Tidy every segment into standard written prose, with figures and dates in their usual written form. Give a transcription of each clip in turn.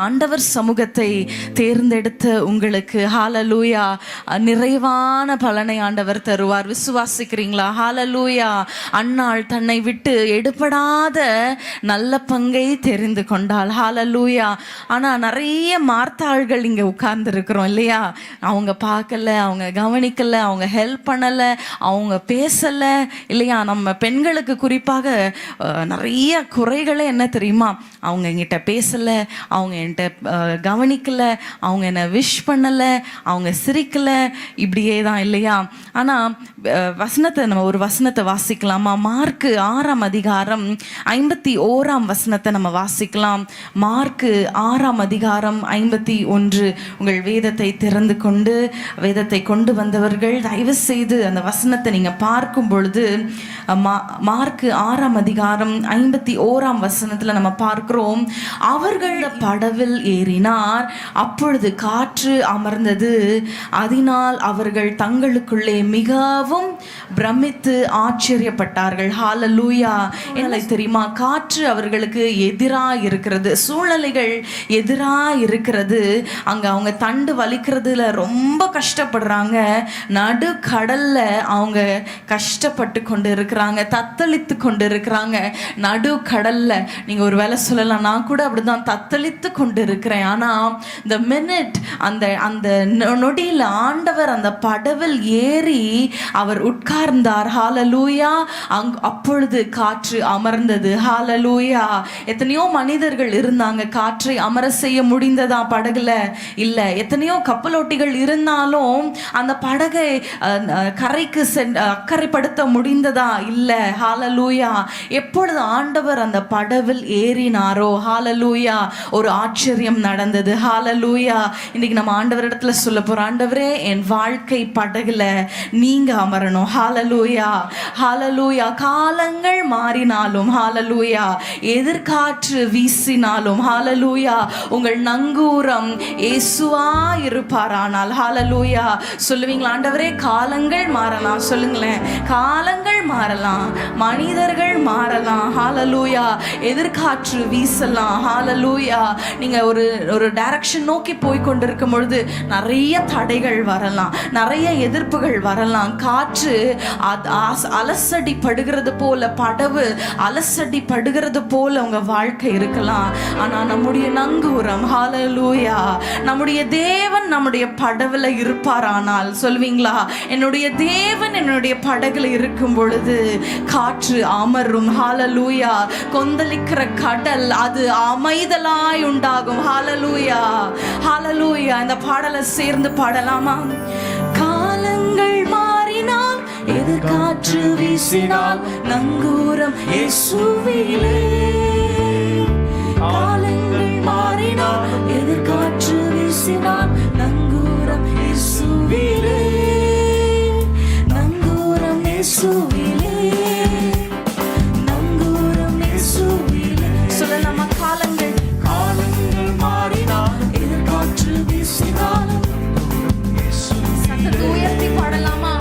ஆண்டவர் சமூகத்தை தேர்ந்தெடுத்த உங்களுக்கு ஹalleluya நிறைவான பலனை ஆண்டவர் தருவார். விசுவாசிக்கிறீங்களா? ஹalleluya. அன்னாள் தன்னை விட்டு எடுபடாத நல்ல பங்கை தெரிந்து கொண்டாள். ஹalleluya. ஆனா நிறைய மார்த்தாள்கள் இங்க உட்கார்ந்து இருக்கிறோம் இல்லையா? அவங்க பார்க்கல, அவங்க கவனிக்கல, அவங்க ஹெல்ப் பண்ணல, அவங்க பேசல இல்லையா? நம்ம பெண்களுக்கு குறிப்பாக நிறைய குறைகளே என்ன தெரியுமா? அவங்க என்கிட்ட பேசல, அவங்க கவனிக்கல, அவங்க என்ன விஷ் பண்ணல, அவங்க சிரிக்கல, இப்படியே தான் இல்லையா? ஆனா வசனத்தை நம்ம ஒரு வசனத்தை வாசிக்கலாமா? மார்க்கு 6ஆம் அதிகாரம் 51ஆம் வசனத்தை நம்ம வாசிக்கலாம். மார்க்கு 6ஆம் அதிகாரம் 51. உங்கள் வேதத்தை திறந்து கொண்டு வேதத்தை கொண்டு வந்தவர்கள் தயவு செய்து அந்த வசனத்தை நீங்க பார்க்கும் பொழுது மார்க்கு 6ஆம் அதிகாரம் 51ஆம் வசனத்துல நம்ம பார்க்கிறோம், அவர்கள் படவில் ஏறினார், அப்பொழுது காற்று அமர்ந்தது, அதனால் அவர்கள் தங்களுக்குள்ளே மிகவும் பிரமித்து ஆச்சரியப்பட்டார்கள். ஹalleluya. என்ன தெரியுமா? காற்று அவர்களுக்கு எதிராக இருக்கிறது, சூழ்நிலைகள் எதிராக இருக்கிறது. அங்க அவங்க தண்டு வலிக்கிறதுல ரொம்ப கஷ்டப்படுறாங்க. நடு கடல்ல அவங்க கஷ்டப்பட்டு கொண்டு இருக்கிறாங்க, தத்தளித்து கொண்டு இருக்கிறாங்க. நடு கடல்ல நீங்க ஒரு வேலை சொல்லலாம், நான் கூட அப்படிதான் தத்தளித்து கொண்டு இருக்கிறேன். ஆனா இந்த மினிட் அந்த அந்த நொடியில் ஆண்டவர் அந்த படவில் ஏறி அவர் உட்கார்ந்தார். ஹalleluya. அப்பொழுது காற்று அமர்ந்தது. ஹalleluya. எத்தனையோ மனிதர்கள் இருந்தாங்க, காற்றை அமர செய்ய முடிந்ததா படகுல? இல்ல. எத்தனையோ கப்பலோட்டிகள் இருந்தாலும் அந்த படகை கரைக்கு அக்கறைப்படுத்த முடிந்ததா? இல்ல. ஹalleluya. எப்பொழுது ஆண்டவர் அந்த படவில் ஏறினாரோ ஹalleluya ஒரு ஆச்சரியம் நடந்தது. ஹalleluya. இன்னைக்கு நம்ம ஆண்டவர் இடத்துல சொல்ல போறோம், ஆண்டவரே என் வாழ்க்கை படகுல நீங்க அமரணும். ஹalleluya. ஹalleluya. காலங்கள் மாறினாலும் ஹalleluya, எதிர்காற்று வீசினாலும் ஹalleluya, உங்கள் நங்கூரம் இயேசுவா இருப்பாரானால் ஹalleluya. சொல்லுவீங்களா? ஆண்டவரே காலங்கள் மாறலாம். சொல்லுங்களேன். காலங்கள் மாறலாம், மனிதர்கள் மாறலாம் ஹalleluya, எதிர்காற்று வீசலாம் ஹalleluya. நீங்க ஒரு டைரக்ஷன் நோக்கி போய் கொண்டிருக்கும் பொழுது நிறைய தடைகள் வரலாம், நிறைய எதிர்ப்புகள் வரலாம். காற்று அலசடி படுகிறது போல, படவு அலசடி படுகிறது போல உங்க வாழ்க்கை இருக்கலாம். ஆனா நம்முடைய நங்கூரம் ஹalleluya, நம்முடைய தேவன் நம்முடைய படவுல இருப்பாரானால் சொல்வீங்களா? என்னுடைய தேவன் என்னுடைய படகுல இருக்கும் பொழுது காற்று அமரும் ஹalleluya. கொந்தளிக்கிற கடல் அது அமைதலாய் உண்டாகும். ஹalleluya. ஹalleluya. இந்த பாடலை சேர்ந்து பாடலாமா? காலங்கள் மாறினால், எதிர்காற்று வீசினால், நங்கூரம் இயேசுவிலே. காலங்கள் மாறினால், எதிர்காற்று வீசினால், நங்கூரம் இயேசுவிலே. நங்கூரம் இயேசுவிலே. நங்கூரம் இயேசுவிலே. சொல்லலாமா? காலங்கள் மாறினால், எதிர்காற்று வீசினால், சத்தத்தை உயர்த்தி பாடலாமா?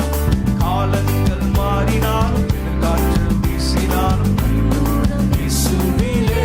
காலங்கள் மாறினால், எதிர்காற்று வீசினால், நங்கூரம் இயேசுவிலே.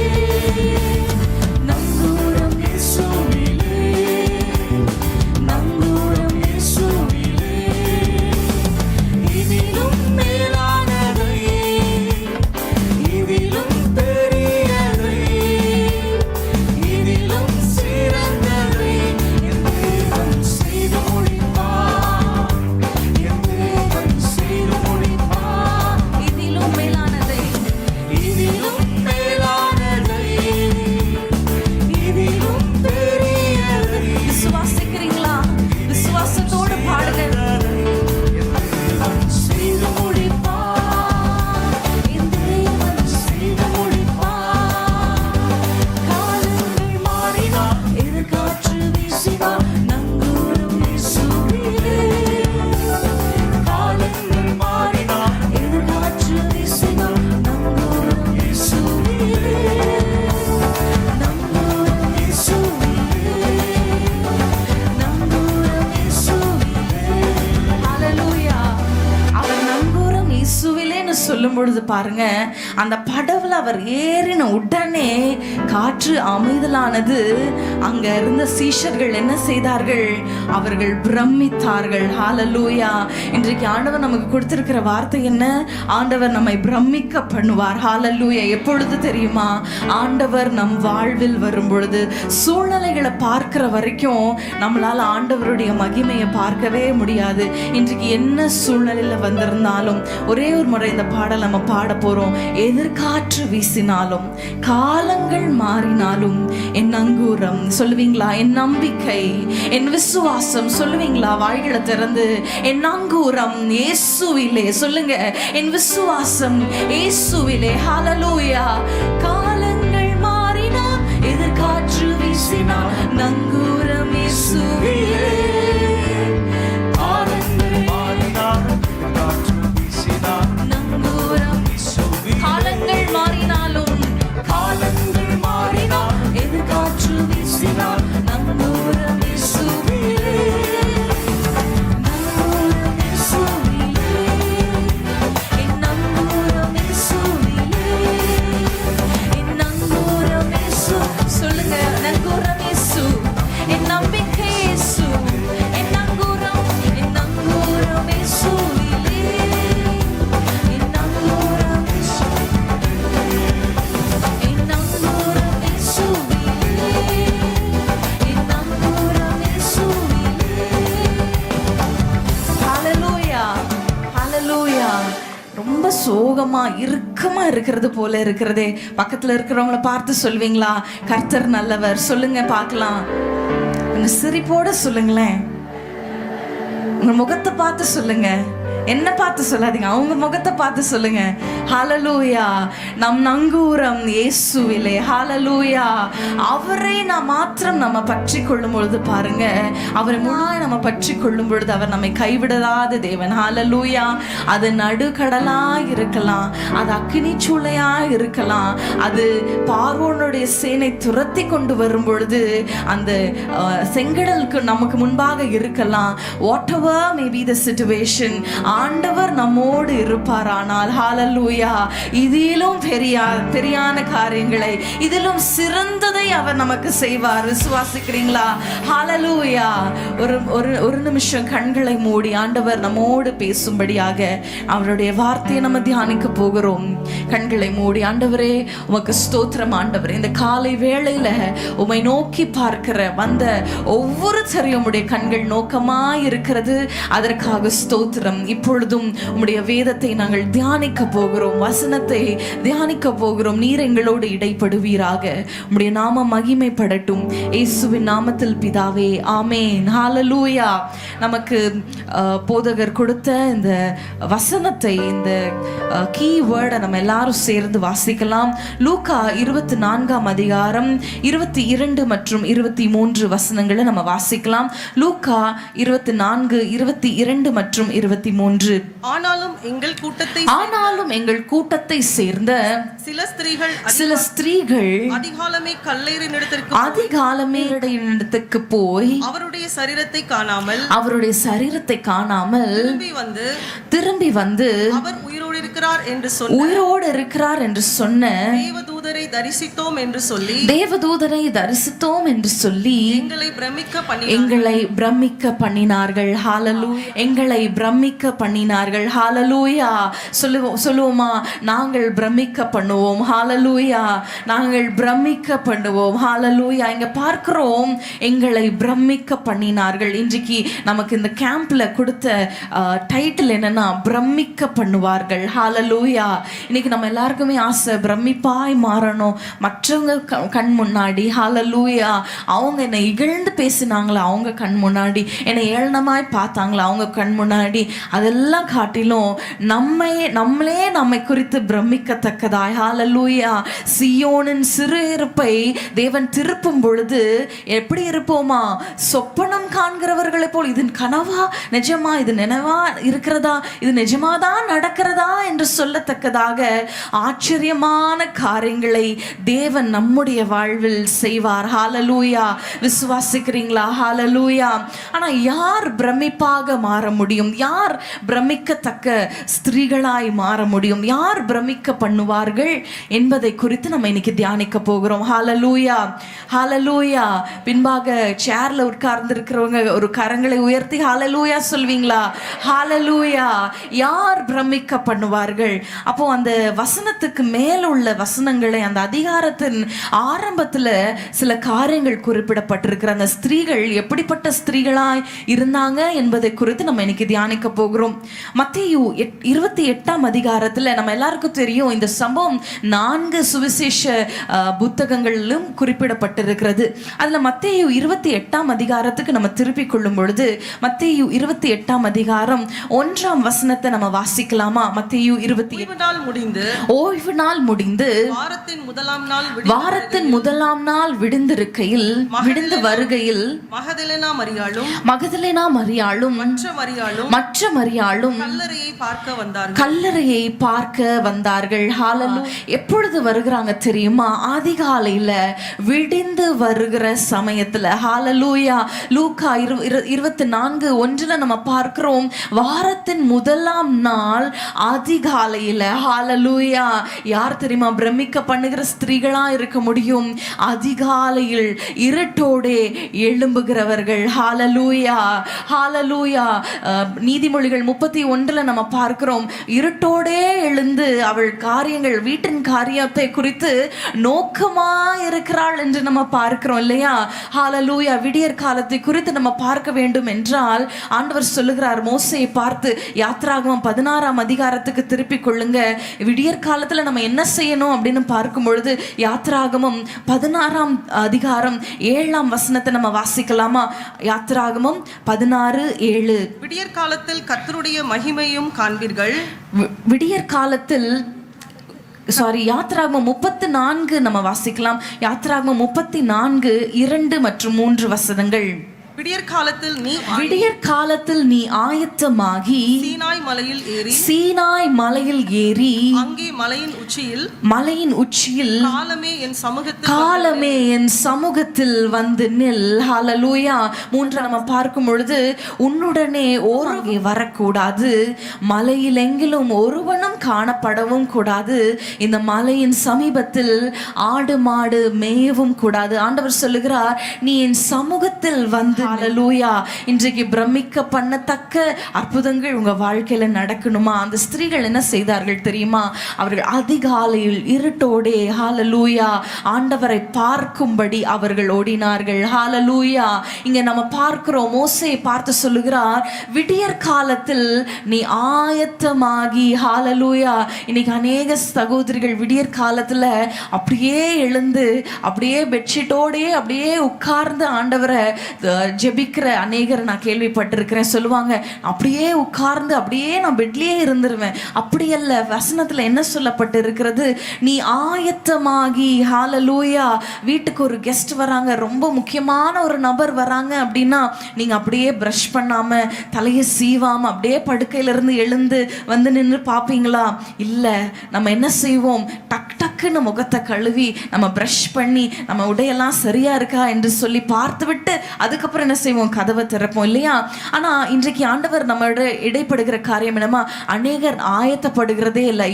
பாருங்க, அந்த படவுல அவர் ஏறின உடனே காற்று அமைதலானது. அங்க இருந்த சீஷர்கள் என்ன செய்தார்கள்? அவர்கள் பிரமித்தார்கள். ஹல்லேலூயா. இன்றைக்கு ஆண்டவர் நமக்கு கொடுத்திருக்கிற வார்த்தை என்ன? ஆண்டவர் நம்மை பிரமிக்க பண்ணுவார். ஹல்லேலூயா. எப்பொழுது தெரியுமா? ஆண்டவர் நம் வாழ்வில் வரும் பொழுது. சூழ்நிலைகளை பார்க்கிற வரைக்கும் நம்மளால ஆண்டவருடைய மகிமையை பார்க்கவே முடியாது. இன்றைக்கு என்ன சூழ்நிலையில வந்திருந்தாலும் ஒரே ஒரு முறை இந்த பாடல் நம்ம பாட போறோம். எதிர்காற்று வீசினாலும், காலங்கள் மாறினாலும், என் அங்கூரம் சொல்லுவீங்களா? என் நம்பிக்கை, என் விசுவாசம் சொல்லுவீங்களா? வாய்களை திறந்து என் அங்கூரம் இயேசுவிலே சொல்லுங்க. என் விசுவாசம் இயேசுவிலே. ஹல்லேலூயா. காலங்கள் மாறினால், எதிர்காற்று வீசினால், நங்கூரம் இயேசுவிலே. ரொம்ப சோகமா இறுக்கமா இருக்கிறது போல இருக்கிறதே. பக்கத்துல இருக்கிறவங்கள பார்த்து சொல்வீங்களா? கர்த்தர் நல்லவர் சொல்லுங்க பார்க்கலாம். சிரிப்போட சொல்லுங்களேன். உங்க முகத்தை பார்த்து சொல்லுங்க. என்ன பார்த்து சொல்லாதீங்க, அவங்க முகத்தை பார்த்து சொல்லுங்க. ஹல்லேலூயா. நம் நங்கூரம் இயேசுவிலே. ஹல்லேலூயா. அவரை நாம் மாத்திரம் நம்ம பற்றி கொள்ளும் பொழுது பாருங்க, அவரை முழுமையாக நம்ம பற்றி கொள்ளும் பொழுது அவர் நம்மை கைவிடாத தேவன். ஹல்லேலூயா. அது நடுக்கடலா இருக்கலாம், அது அக்கினி சூளையா இருக்கலாம், அது பார்வோனுடைய சேனை துரத்தி கொண்டு வரும் பொழுது அந்த செங்கடலுக்கு நமக்கு முன்பாக இருக்கலாம். What ever may be the situation, ஆண்டவர் நம்மோடு இருப்பாரானால் ஹல்லேலூயா, இதிலும் பெரியான காரியங்களை, இதிலும் சிறந்ததை அவர் நமக்கு செய்வார். விசுவாசிக்கிறீங்களா? ஹல்லேலூயா. ஒரு நிமிஷம் கண்களை மூடி ஆண்டவர் நம்மோடு பேசும்படியாக அவருடைய வார்த்தையை நம்ம தியானிக்க போகிறோம். கண்களை மூடி. ஆண்டவரே உமக்கு ஸ்தோத்திரம். ஆண்டவரே இந்த காலை வேளையில உம்மை நோக்கி பார்க்கிற வந்த ஒவ்வொருத்தரையும் உம்முடைய கண்கள் நோக்கமாய் இருக்கிறது. அதற்காக ஸ்தோத்திரம். இப்பொழுதும் உம்முடைய வேதத்தை நாங்கள் தியானிக்க போகிறோம், வசனத்தை தியானிக்க போகிறோம். நீர் எங்களோடு இடைப்படுவீராக. உம்முடைய நாம மகிமைப்படட்டும். இயேசுவின் நாமத்தில் பிதாவே, ஆமென். ஹல்லேலூயா. நமக்கு போதகர் கொடுத்த இந்த வசனத்தை, இந்த கீ வேர்டை நம்ம எல்லாரும் சேர்ந்து வாசிக்கலாம். லூக்கா 24ஆம் அதிகாரம் 22 மற்றும் 23 வசனங்களை நம்ம வாசிக்கலாம். லூக்கா 24, 22 மற்றும் 23. ஆனாலும் எங்கள் கூட்டத்தை சேர்ந்த சில ஸ்திரீகள் அதிகாலமே அதிகாலமே இடத்துக்கு போய் அவருடைய சரீரத்தை காணாமல் திரும்பி வந்து அவர் உயிரோடு இருக்கிறார் என்று சொன்ன தேவதூதரை தரிசித்தோம் என்று சொல்லி எங்களை பிரமிக்க பண்ணினார்கள். ஹல்லேலூயா. எங்களை பிரமிக்க பண்ணினார்கள். ஹல்லேலூயா. சொல்லுவோமா? நாங்கள் பிரமிக்க பண்ணுவோம். ஹல்லேலூயா. நாங்கள் பிரமிக்க பண்ணுவோம். ஹல்லேலூயா. இங்க பார்க்கிறோம், எங்களை பிரமிக்க பண்ணினார்கள். இன்றைக்கு நமக்கு இந்த கேம்ப்ல கொடுத்த டைட்டில் என்னன்னா, பிரமிக்க பண்ணுவார்கள். ஹல்லேலூயா. இன்னைக்கு நம்ம எல்லாருக்குமே ஆசை, பிரமிப்பாய் மாறணும் மற்றவங்க கண் முன்னாடி. ஹல்லேலூயா. அவங்க என்னை இகழ்ந்து பேசினாங்களா, அவங்க கண் முன்னாடி என்னை ஏளனமாய் பார்த்தாங்களா, அவங்க கண் முன்னாடி, அதெல்லாம் காட்டிலும் நம்மை குறித்து பிரமிக்கத்தக்கதாய். ஹல்லேலூயா. சியோனின் சிறு இருப்பை தேவன் திருப்பும் பொழுது எப்படி இருப்போமா? சொப்பனம் காண்கிறவர்களை போல். இது கனவா, நிஜமா, இது நினைவா இருக்கிறதா, இது நிஜமாதான் நடக்கிறதா என்று சொல்லத்தக்கதாக ஆச்சரியமான காரியங்களை தேவன் நம்முடைய வாழ்வில் செய்வார். ஹல்லேலூயா. விசுவாசிக்கிறீங்களா? ஹல்லேலூயா. ஆனா யார் பிரமிப்பாக மாற முடியும்? யார் பிரமிக்கத்தக்க ஸ்திரீகளாய் மாற முடியும்? யார் பிரமிக்க பண்ணுவார்கள் என்பதை குறித்து நம்ம இன்னைக்கு தியானிக்க போகிறோம். ஹalleluya, ஹalleluya. பின்பாக சேர்ல உட்கார்ந்து இருக்கிறவங்க ஒரு கரங்களை உயர்த்தி ஹalleluya சொல்வீங்களா? ஹalleluya. யார் பிரமிக்க பண்ணுவார்கள்? அப்போ அந்த வசனத்துக்கு மேல் உள்ள வசனங்களை, அந்த அதிகாரத்தின் ஆரம்பத்துல சில காரியங்கள் குறிப்பிடப்பட்டிருக்கிற அந்த ஸ்திரீகள் எப்படிப்பட்ட ஸ்திரீகளாய் இருந்தாங்க என்பதை குறித்து நம்ம இன்னைக்கு தியானிக்க போகிறோம். மத்தேயு 28ஆம் அதிகாரத்துல நம்ம எல்லாருக்கும் தெரியும் இந்த சம்பவம் 4 சுவிசேஷ புத்தகங்களிலும் குறிப்பிடப்பட்டிருக்கிறது. அதுல மத்தேயு 28ஆம் அதிகாரத்துக்கு நம்ம திருப்பிக் கொள்ளும் பொழுது மத்தேயு 28ஆம் அதிகாரம் 1ஆம் வசனத்தை நம்ம வாசிக்கலாமா? மத்தேயு 28. ஓய்வு நாள் முடிந்து வாரத்தின் முதலாம் நாள் விடுந்திருக்கையில் விடுந்து வருகையில் மகதலேனா மரியாளும் மற்ற மரியாளும் கல்லறையை பார்க்க வந்தார்கள். ஹalleluya. எப்பொழுது வருகிறாங்க தெரியுமா? அதிகாலையில விடிந்து வருகிற சமயத்துல. ஹalleluya. லூக்கா 24:1 நம்ம பார்க்கிறோம், வாரத்தின் முதலாம் நாள் அதிகாலையில. ஹalleluya. யார் தெரியுமா பிரமிக்க பண்ணுகிற ஸ்திரீகளா இருக்க முடியும்? அதிகாலையில் இருட்டோடே எழும்புகிறவர்கள். ஹalleluya, ஹalleluya. நீதிமொழிகள் 31 நம்ம பார்க்கிறோம், இருட்டோடே எழுந்து அவள் காரியங்கள், வீட்டின் காரியத்தை குறித்து நோக்கமா இருக்கிறாள் என்று நம்ம பார்க்கிறோம் இல்லையா? ஹalleluya. விடியற் காலத்தை குறித்து நம்ம பார்க்க வேண்டும் என்றால் ஆண்டவர் சொல்லுகிறார் மோசேயை பார்த்து, யாத்ராகமம் 16ஆம் அதிகாரத்துக்கு திருப்பிக் கொள்ளுங்க. விடியற் காலத்துல நம்ம என்ன செய்யணும் அப்படின்னு பார்க்கும் பொழுது யாத்ராகமம் 16ஆம் அதிகாரம் 7ஆம் வசனத்தை நம்ம வாசிக்கலாமா? யாத்ராகமம் 16:7. விடியற் காலத்தில் கர்த்தருடைய மகிமையும் காண்பீர்கள். விடியற் காலத்தில் யாத்ராகமம் 34 நம்ம வாசிக்கலாம். யாத்ராகமம் 34:2 மற்றும் 3 வசனங்கள். விடியற் காலத்தில் நீ ஆயத்தமாகி சீனாய் மலையில் ஏறி அங்கே மலையின் உச்சியில் காலமே என் சமூகத்தில் வந்து நில். ஹalleluya. 3 நம்ம பார்க்கும் பொழுது, உன்னுடனே ஒருவனே வரக்கூடாது, மலையில் எங்கிலும் ஒருவனும் காணப்படவும் கூடாது, இந்த மலையின் சமீபத்தில் ஆடு மாடு மேயவும் கூடாது. ஆண்டவர் சொல்லுகிறார், நீ என் சமூகத்தில் வந்து. ஹalleluya. இன்றைக்கு பிரமிக்க பண்ணத்தக்க அற்புதங்கள் உங்க வாழ்க்கையில நடக்கணுமா? அந்த ஸ்திரீகள் என்ன செய்தார்கள் தெரியுமா? அவர்கள் அதிகாலையில் இருட்டோடே ஹalleluya ஆண்டவரை பார்க்கும்படி அவர்கள் ஓடினார்கள். ஹalleluya. இங்க நம்ம பார்க்கிறோம், மோசேயை பார்த்து சொல்லுகிறார், விடியற் காலத்தில் நீ ஆயத்தமாகி. ஹalleluya. இன்னைக்கு அநேக சகோதரிகள் விடியற் காலத்துல அப்படியே எழுந்து அப்படியே பெட்ஷீட்டோடே அப்படியே உட்கார்ந்து ஆண்டவரை ஜெபிக்கிற அநேகரை நான் கேள்விப்பட்டிருக்கிறேன். சொல்லுவாங்க, அப்படியே உட்கார்ந்து அப்படியே நான் பெட்லயே இருந்துருவேன். அப்படி அல்ல, வசனத்துல என்ன சொல்லப்பட்டு இருக்கிறது? நீ ஆயத்தமாகி. ஹalleluya. வீட்டுக்கு ஒரு கெஸ்ட் வராங்க, ரொம்ப முக்கியமான ஒரு நபர் வராங்க அப்படின்னா நீங்க அப்படியே பிரஷ் பண்ணாம தலையை சீவாம அப்படியே படுக்கையில இருந்து எழுந்து வந்து நின்று பார்ப்பீங்களா? இல்ல, நம்ம என்ன செய்வோம்? டக்குன்னு முகத்தை கழுவி நம்ம பிரஷ் பண்ணி நம்ம உடையெல்லாம் சரியா இருக்கா என்று சொல்லி பார்த்து விட்டு அதுக்கப்புறம் என்ன செய்வோம்? கதவை திறப்போம் இல்லையா? ஆனா இன்றைக்கு ஆண்டவர் நம்மளோட இடைப்படுகிற காரியம் என்னமா? அநேகர் ஆயத்தப்படுகிறதே இல்லை.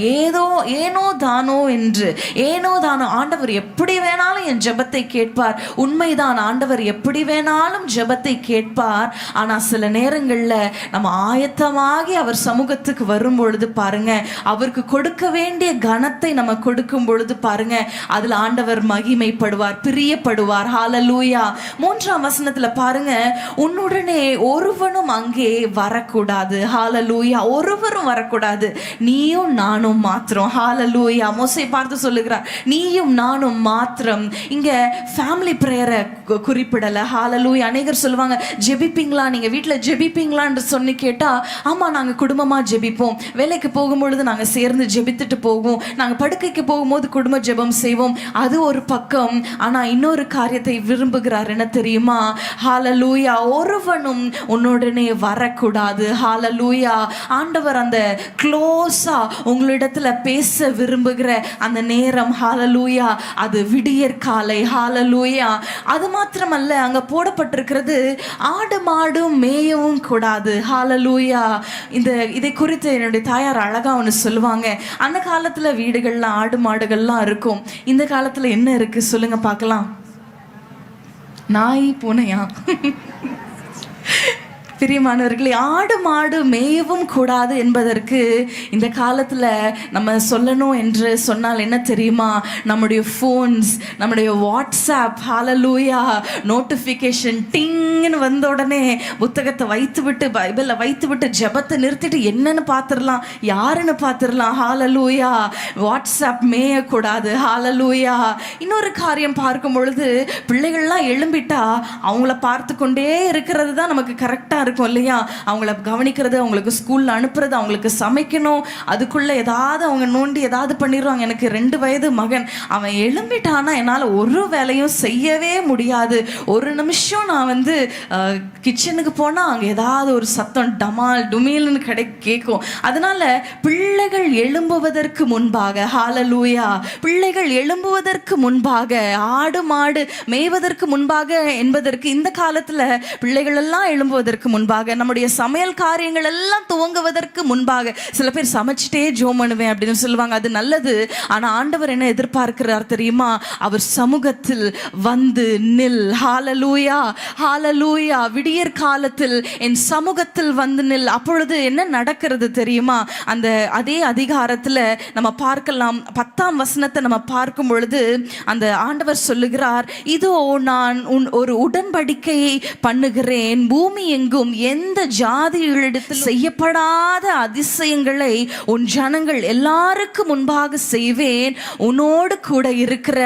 ஏனோ தானோ என்று. ஆண்டவர் எப்படி வேணாலும் என் ஜெபத்தை கேட்பார். உண்மைதான், ஆண்டவர் எப்படி வேணாலும் ஜெபத்தை கேட்பார். ஆனா சில நேரங்கள்ல நம்ம ஆயத்தமாகி அவர் சமூகத்துக்கு வரும் பொழுது பாருங்க, அவருக்கு கொடுக்க வேண்டிய கனத்தை நம்ம கொடுக்கும் பொழுது பாருங்க, அதுல ஆண்டவர் மகிமைப்படுவார், பிரியப்படுவார். ஹalleluya. 3ஆம் வசனத்துல பாருங்க, உன்னுடனே ஒருவனும் அங்கே வரக்கூடாது. ஹalleluya. ஒருவரும் வரக்கூடாது, நீயும் நானும் மாத்திரம். ஹalleluya. மோசேயை பார்த்து சொல்லுகிறார், நீயும் நானும் மாத்திரம். இங்க ஃபேமிலி பிரேயரை குறிப்பிடல. ஹalleluya. அநேகர் சொல்லுவாங்க, ஜெபிப்பீங்களா, நீங்க வீட்டுல ஜெபிப்பீங்களான்னு சொல்லி கேட்டா, ஆமா நாங்க குடும்பமா ஜெபிப்போம், வேலைக்கு போகும்பொழுது நாங்க சேர்ந்து ஜெபித்துட்டு போவோம், நாங்க படுக்கைக்கு போகும்போது குடும்ப ஜெபம் செய்வோம். அது ஒரு பக்கம். ஆனா இன்னொரு காரியத்தை விரும்புகிறார், என்ன தெரியுமா? ஹalleluya. ஹalleluya. ஒருவனும் உன்னுடனே வரக்கூடாது. ஹalleluya. ஆண்டவர் அந்த க்ளோஸா உங்களிடத்துல பேச விரும்புகிற அந்த நேரம் ஹalleluya, அது விடியற் காலை. ஹalleluya. அது மாத்திரமல்ல, அங்க போடப்பட்டிருக்கிறது ஆடு மாடு மேயவும் கூடாது. ஹalleluya. இதை குறித்து என்னுடைய தாயார் அழகா ஒன்று சொல்லுவாங்க. அந்த காலத்துல வீடுகள்ல ஆடு மாடுகள்லாம் இருக்கும். இந்த காலத்துல என்ன இருக்கு சொல்லுங்க பார்க்கலாம்? நாய் பூனையா? பிரியமானவர்களே, ஆடு மாடு மேயவும் கூடாது என்பதற்கு இந்த காலத்தில் நம்ம சொல்லணும் என்று சொன்னால் என்ன தெரியுமா? நம்முடைய ஃபோன்ஸ், நம்முடைய வாட்ஸ்அப், ஹalleluya, நோட்டிஃபிகேஷன் டிங்னு வந்த உடனே புத்தகத்தை வைத்து விட்டு, பைபிளை வைத்து விட்டு, ஜெபத்தை நிறுத்திட்டு என்னன்னு பார்த்துடலாம், யாருன்னு பார்த்துடலாம். ஹalleluya. வாட்ஸ்அப் மேயக்கூடாது. ஹalleluya. இன்னொரு காரியம் பார்க்கும் பொழுது, பிள்ளைகள்லாம் எழும்பிட்டா அவங்கள பார்த்து கொண்டே இருக்கிறது தான் நமக்கு கரெக்டாக இருக்கும் இல்லையா? அவங்கள கவனிக்கிறது, அவங்களுக்கு ஸ்கூல்ல அனுப்புறது, அவங்களுக்கு சமைக்கணும், அதுக்குள்ள ஏதாவது அவங்க நோண்டி ஏதாவது பண்ணிடுவாங்க. எனக்கு 2 வயது மகன், அவன் எழும்பிட்டானா என்னால் ஒரு வேலையும் செய்யவே முடியாது. ஒரு நிமிஷம் நான் கிச்சனுக்கு போனால் அங்கே ஏதாவது ஒரு சத்தம் டமால் டுமீல்னு கேட்கும். அதனால பிள்ளைகள் எழும்புவதற்கு முன்பாக, ஹalleluya, பிள்ளைகள் எழும்புவதற்கு முன்பாக, ஆடு மாடு மேய்வதற்கு முன்பாக என்பதற்கு இந்த காலத்துல பிள்ளைகள் எல்லாம் எழும்புவதற்கு முன்பாக, நம்முடைய சமையல் காரியங்கள் எல்லாம் துவங்குவதற்கு முன்பாக, சில பேர் சமைச்சிட்டே ஜோம் பண்ணுவேன் அப்படின்னு சொல்லுவாங்க. அது நல்லது. ஆனா ஆண்டவர் என்ன எதிர்பார்க்கிறார் தெரியுமா? அவர் சமூகத்தில் வந்து நில். ஹalleluya, ஹalleluya. விடியற் காலத்தில் என் சமூகத்தில் வந்து நில். அப்பொழுது என்ன நடக்கிறது தெரியுமா? அந்த அதே அதிகாரத்துல நம்ம பார்க்கலாம். 10ஆம் வசனத்தை நம்ம பார்க்கும் பொழுது அந்த ஆண்டவர் சொல்லுகிறார், இதோ நான் ஒரு உடன்படிக்கையை பண்ணுகிறேன், பூமி எங்கும் எந்த ஜாதிகளிடத்தில் செய்யப்படாத அதிசயங்களை உன் ஜனங்கள் எல்லாருக்கும் முன்பாக செய்வேன். உன்னோடு கூட இருக்கிற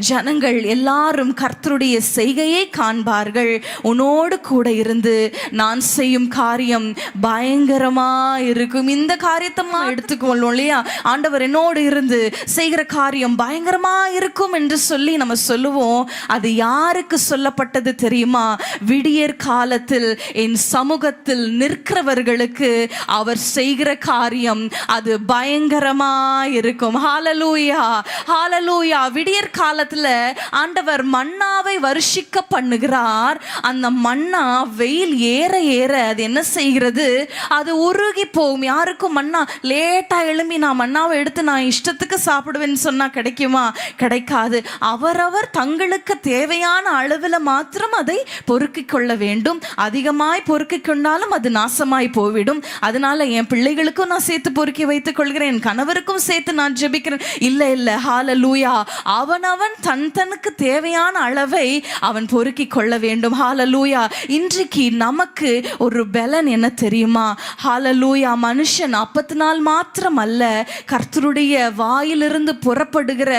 ஜனங்கள் எல்லாரும் கர்த்தருடைய செய்கையை காண்பார்கள். உன்னோடு கூட இருந்து நான் செய்யும் காரியம் பயங்கரமா இருக்கும். இந்த காரியத்தை எடுத்துக்கொள்ளும் இல்லையா? ஆண்டவர் என்னோடு இருந்து செய்கிற காரியம் பயங்கரமா இருக்கும் என்று சொல்லி நம்ம சொல்லுவோம். அது யாருக்கு சொல்லப்பட்டது தெரியுமா? விடியற் காலத்தில் என் சமூகத்தில் நிற்கிறவர்களுக்கு அவர் செய்கிற காரியம் அது பயங்கரமா இருக்கும். ஹalleluya, ஹalleluya. விடியற் காலத்துல ஆண்டவர் மன்னாவை வருஷிக்க பண்ணுகிறார். அந்த மன்னா வெயில் ஏற ஏற அது என்ன செய்கிறது? அது உருகி போகும். யாருக்கும் மன்னா லேட்டா எழும்பி நான் மன்னாவை எடுத்து நான் இஷ்டத்துக்கு சாப்பிடுவேன்னு சொன்னா கிடைக்குமா? கிடைக்காது. அவரவர் தங்களுக்கு தேவையான அளவில் மாத்திரம் அதை பொறுக்கிக் கொள்ள வேண்டும். அதிகமாய் பொறுக்கிக் கொண்டாலும் அது நாசமாய் போய்விடும். அதனால என் பிள்ளைகளுக்கும் நான் சேர்த்து பொறுக்கி வைத்துக் கொள்கிறேன், என் கணவருக்கும் சேர்த்து நான் ஜெபிக்கிறேன். இல்ல ஹalleluya. அவனவன் தனக்கு தேவையான அளவை அவன் பொறுக்கிக் கொள்ள வேண்டும். ஹalleluya. இன்றைக்கு நமக்கு ஒரு பலன் என்ன தெரியுமா? ஹalleluya. மனுஷன் அப்பத்தினால் மாத்திரம் அல்ல, கர்த்தருடைய வாயிலிருந்து புறப்படுகிற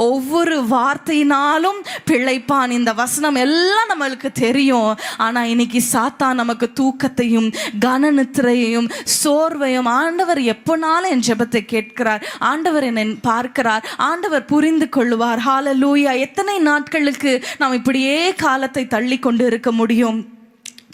ஒவ்வொரு வார்த்தையினாலும் பிழைப்பான். இந்த வசனம் எல்லாம் நம்மளுக்கு தெரியும். ஆனா இன்னைக்கு சாத்தான் நமக்கு தூக்கத்தையும் கனநித்திரையையும் சோர்வையும், ஆண்டவர் எப்போனாலும் என் ஜெபத்தை கேட்கிறார், ஆண்டவர் என்னை பார்க்கிறார், ஆண்டவர் புரிந்து கொள்ளுவார். ஹalleluya. எத்தனை நாட்களுக்கு நாம் இப்படியே காலத்தை தள்ளி கொண்டு இருக்க முடியும்?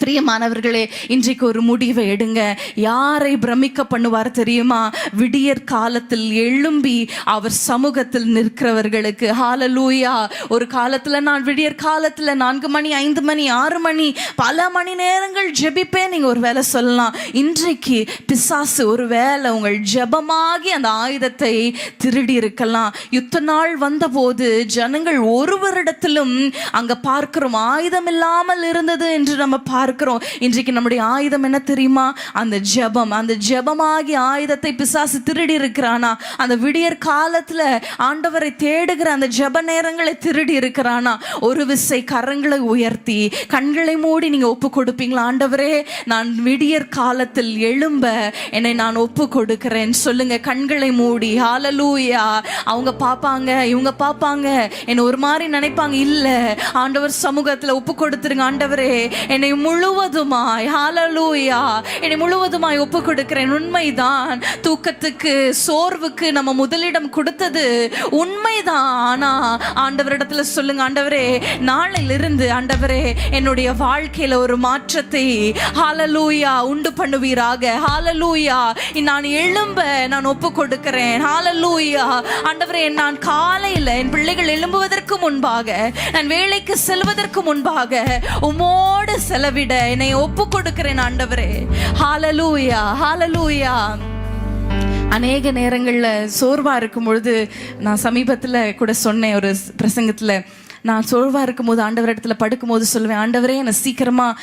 பிரியமானவர்களே, இன்றைக்கு ஒரு முடிவை எடுங்க. யாரை பிரமிக்க பண்ணுவார் தெரியுமா? விடியற் காலத்தில் எழும்பி அவர் சமூகத்தில் நிற்கிறவர்களுக்கு. ஹalleluya. ஒரு காலத்துல நான் விடியற் காலத்துல 4 மணி 5 மணி 6 மணி பல மணி நேரங்கள் ஜெபிப்பேன் நீங்க ஒரு வேளை சொல்லலாம். இன்றைக்கு பிசாசு ஒரு வேளை உங்கள் ஜெபமாகி அந்த ஆயுதத்தை திருடி இருக்கலாம். யுத்த நாள் வந்த போது ஜனங்கள் ஒருவரிடத்திலும் அங்க பார்க்கிறோம் ஆயுதம் இல்லாமல் இருந்தது என்று நம்ம பார்க்கிறோம். இன்றைக்கு நம்முடைய ஆயுதம் என்ன தெரியுமா? அந்த ஜெபம். அந்த ஜெபமாகி ஆயுதத்தை பிசாசு திருடி இருக்கிறானா? அந்த விடியற் காலத்துல ஆண்டவரை தேடுகிற அந்த ஜெப நேரங்களை திருடி இருக்கிறானா? ஒரு விசை கரங்களை உயர்த்தி கண்களை மூடி நீங்க ஒப்பு கொடுப்பீங்களா? ஆண்டவரே, நான் விடியற் காலத்தில் எழும்ப என்னை நான் ஒப்பு கொடுக்கிறேன் சொல்லுங்க. கண்களை மூடி. ஹalleluya. அவங்க பாப்பாங்க, இவங்க பாப்பாங்க, என்ன ஒரு மாதிரி நினைப்பாங்க. இல்ல, ஆண்டவர் சமூகத்துல ஒப்பு கொடுத்துருங்க. ஆண்டவரே, என்னை முழுவதுமாய் ஹalleluya என்னை முழுவதுமாய் ஒப்பு கொடுக்கிறேன். உண்மைதான், தூக்கத்துக்கு சோர்வுக்கு நம்ம முதலிடம் கொடுத்தது உண்மைதான். ஆனா ஆண்டவரிடத்துல சொல்லுங்க, ஆண்டவரே நாளிலிருந்து ஆண்டவரே என்னுடைய வாழ்க்கையில ஒரு மாற்றத்தை ஹalleluya உண்டு பண்ணுவீராக. ஹalleluya நான் எழும்ப நான் ஒப்பு கொடுக்கிறேன். ஹalleluya ஆண்டவரே நான் காலையில என் பிள்ளைகள் எழும்புவதற்கு முன்பாக, நான் வேலைக்கு செல்வதற்கு முன்பாக உம்மோடு செலவிட என்னை ஒப்பு கொடுக்கிறேன் ஆண்டவரே. ஹalleluya ஹalleluya. அநேக நேரங்கள்ல சோர்வா இருக்கும் பொழுது, நான் சமீபத்துல கூட சொன்னேன் ஒரு பிரசங்கத்துல, நான் சோர்வாக இருக்கும்போது ஆண்டவர் இடத்துல படுக்கும்போது சொல்லுவேன், ஆண்டவரே என்னை சீக்கிரமாக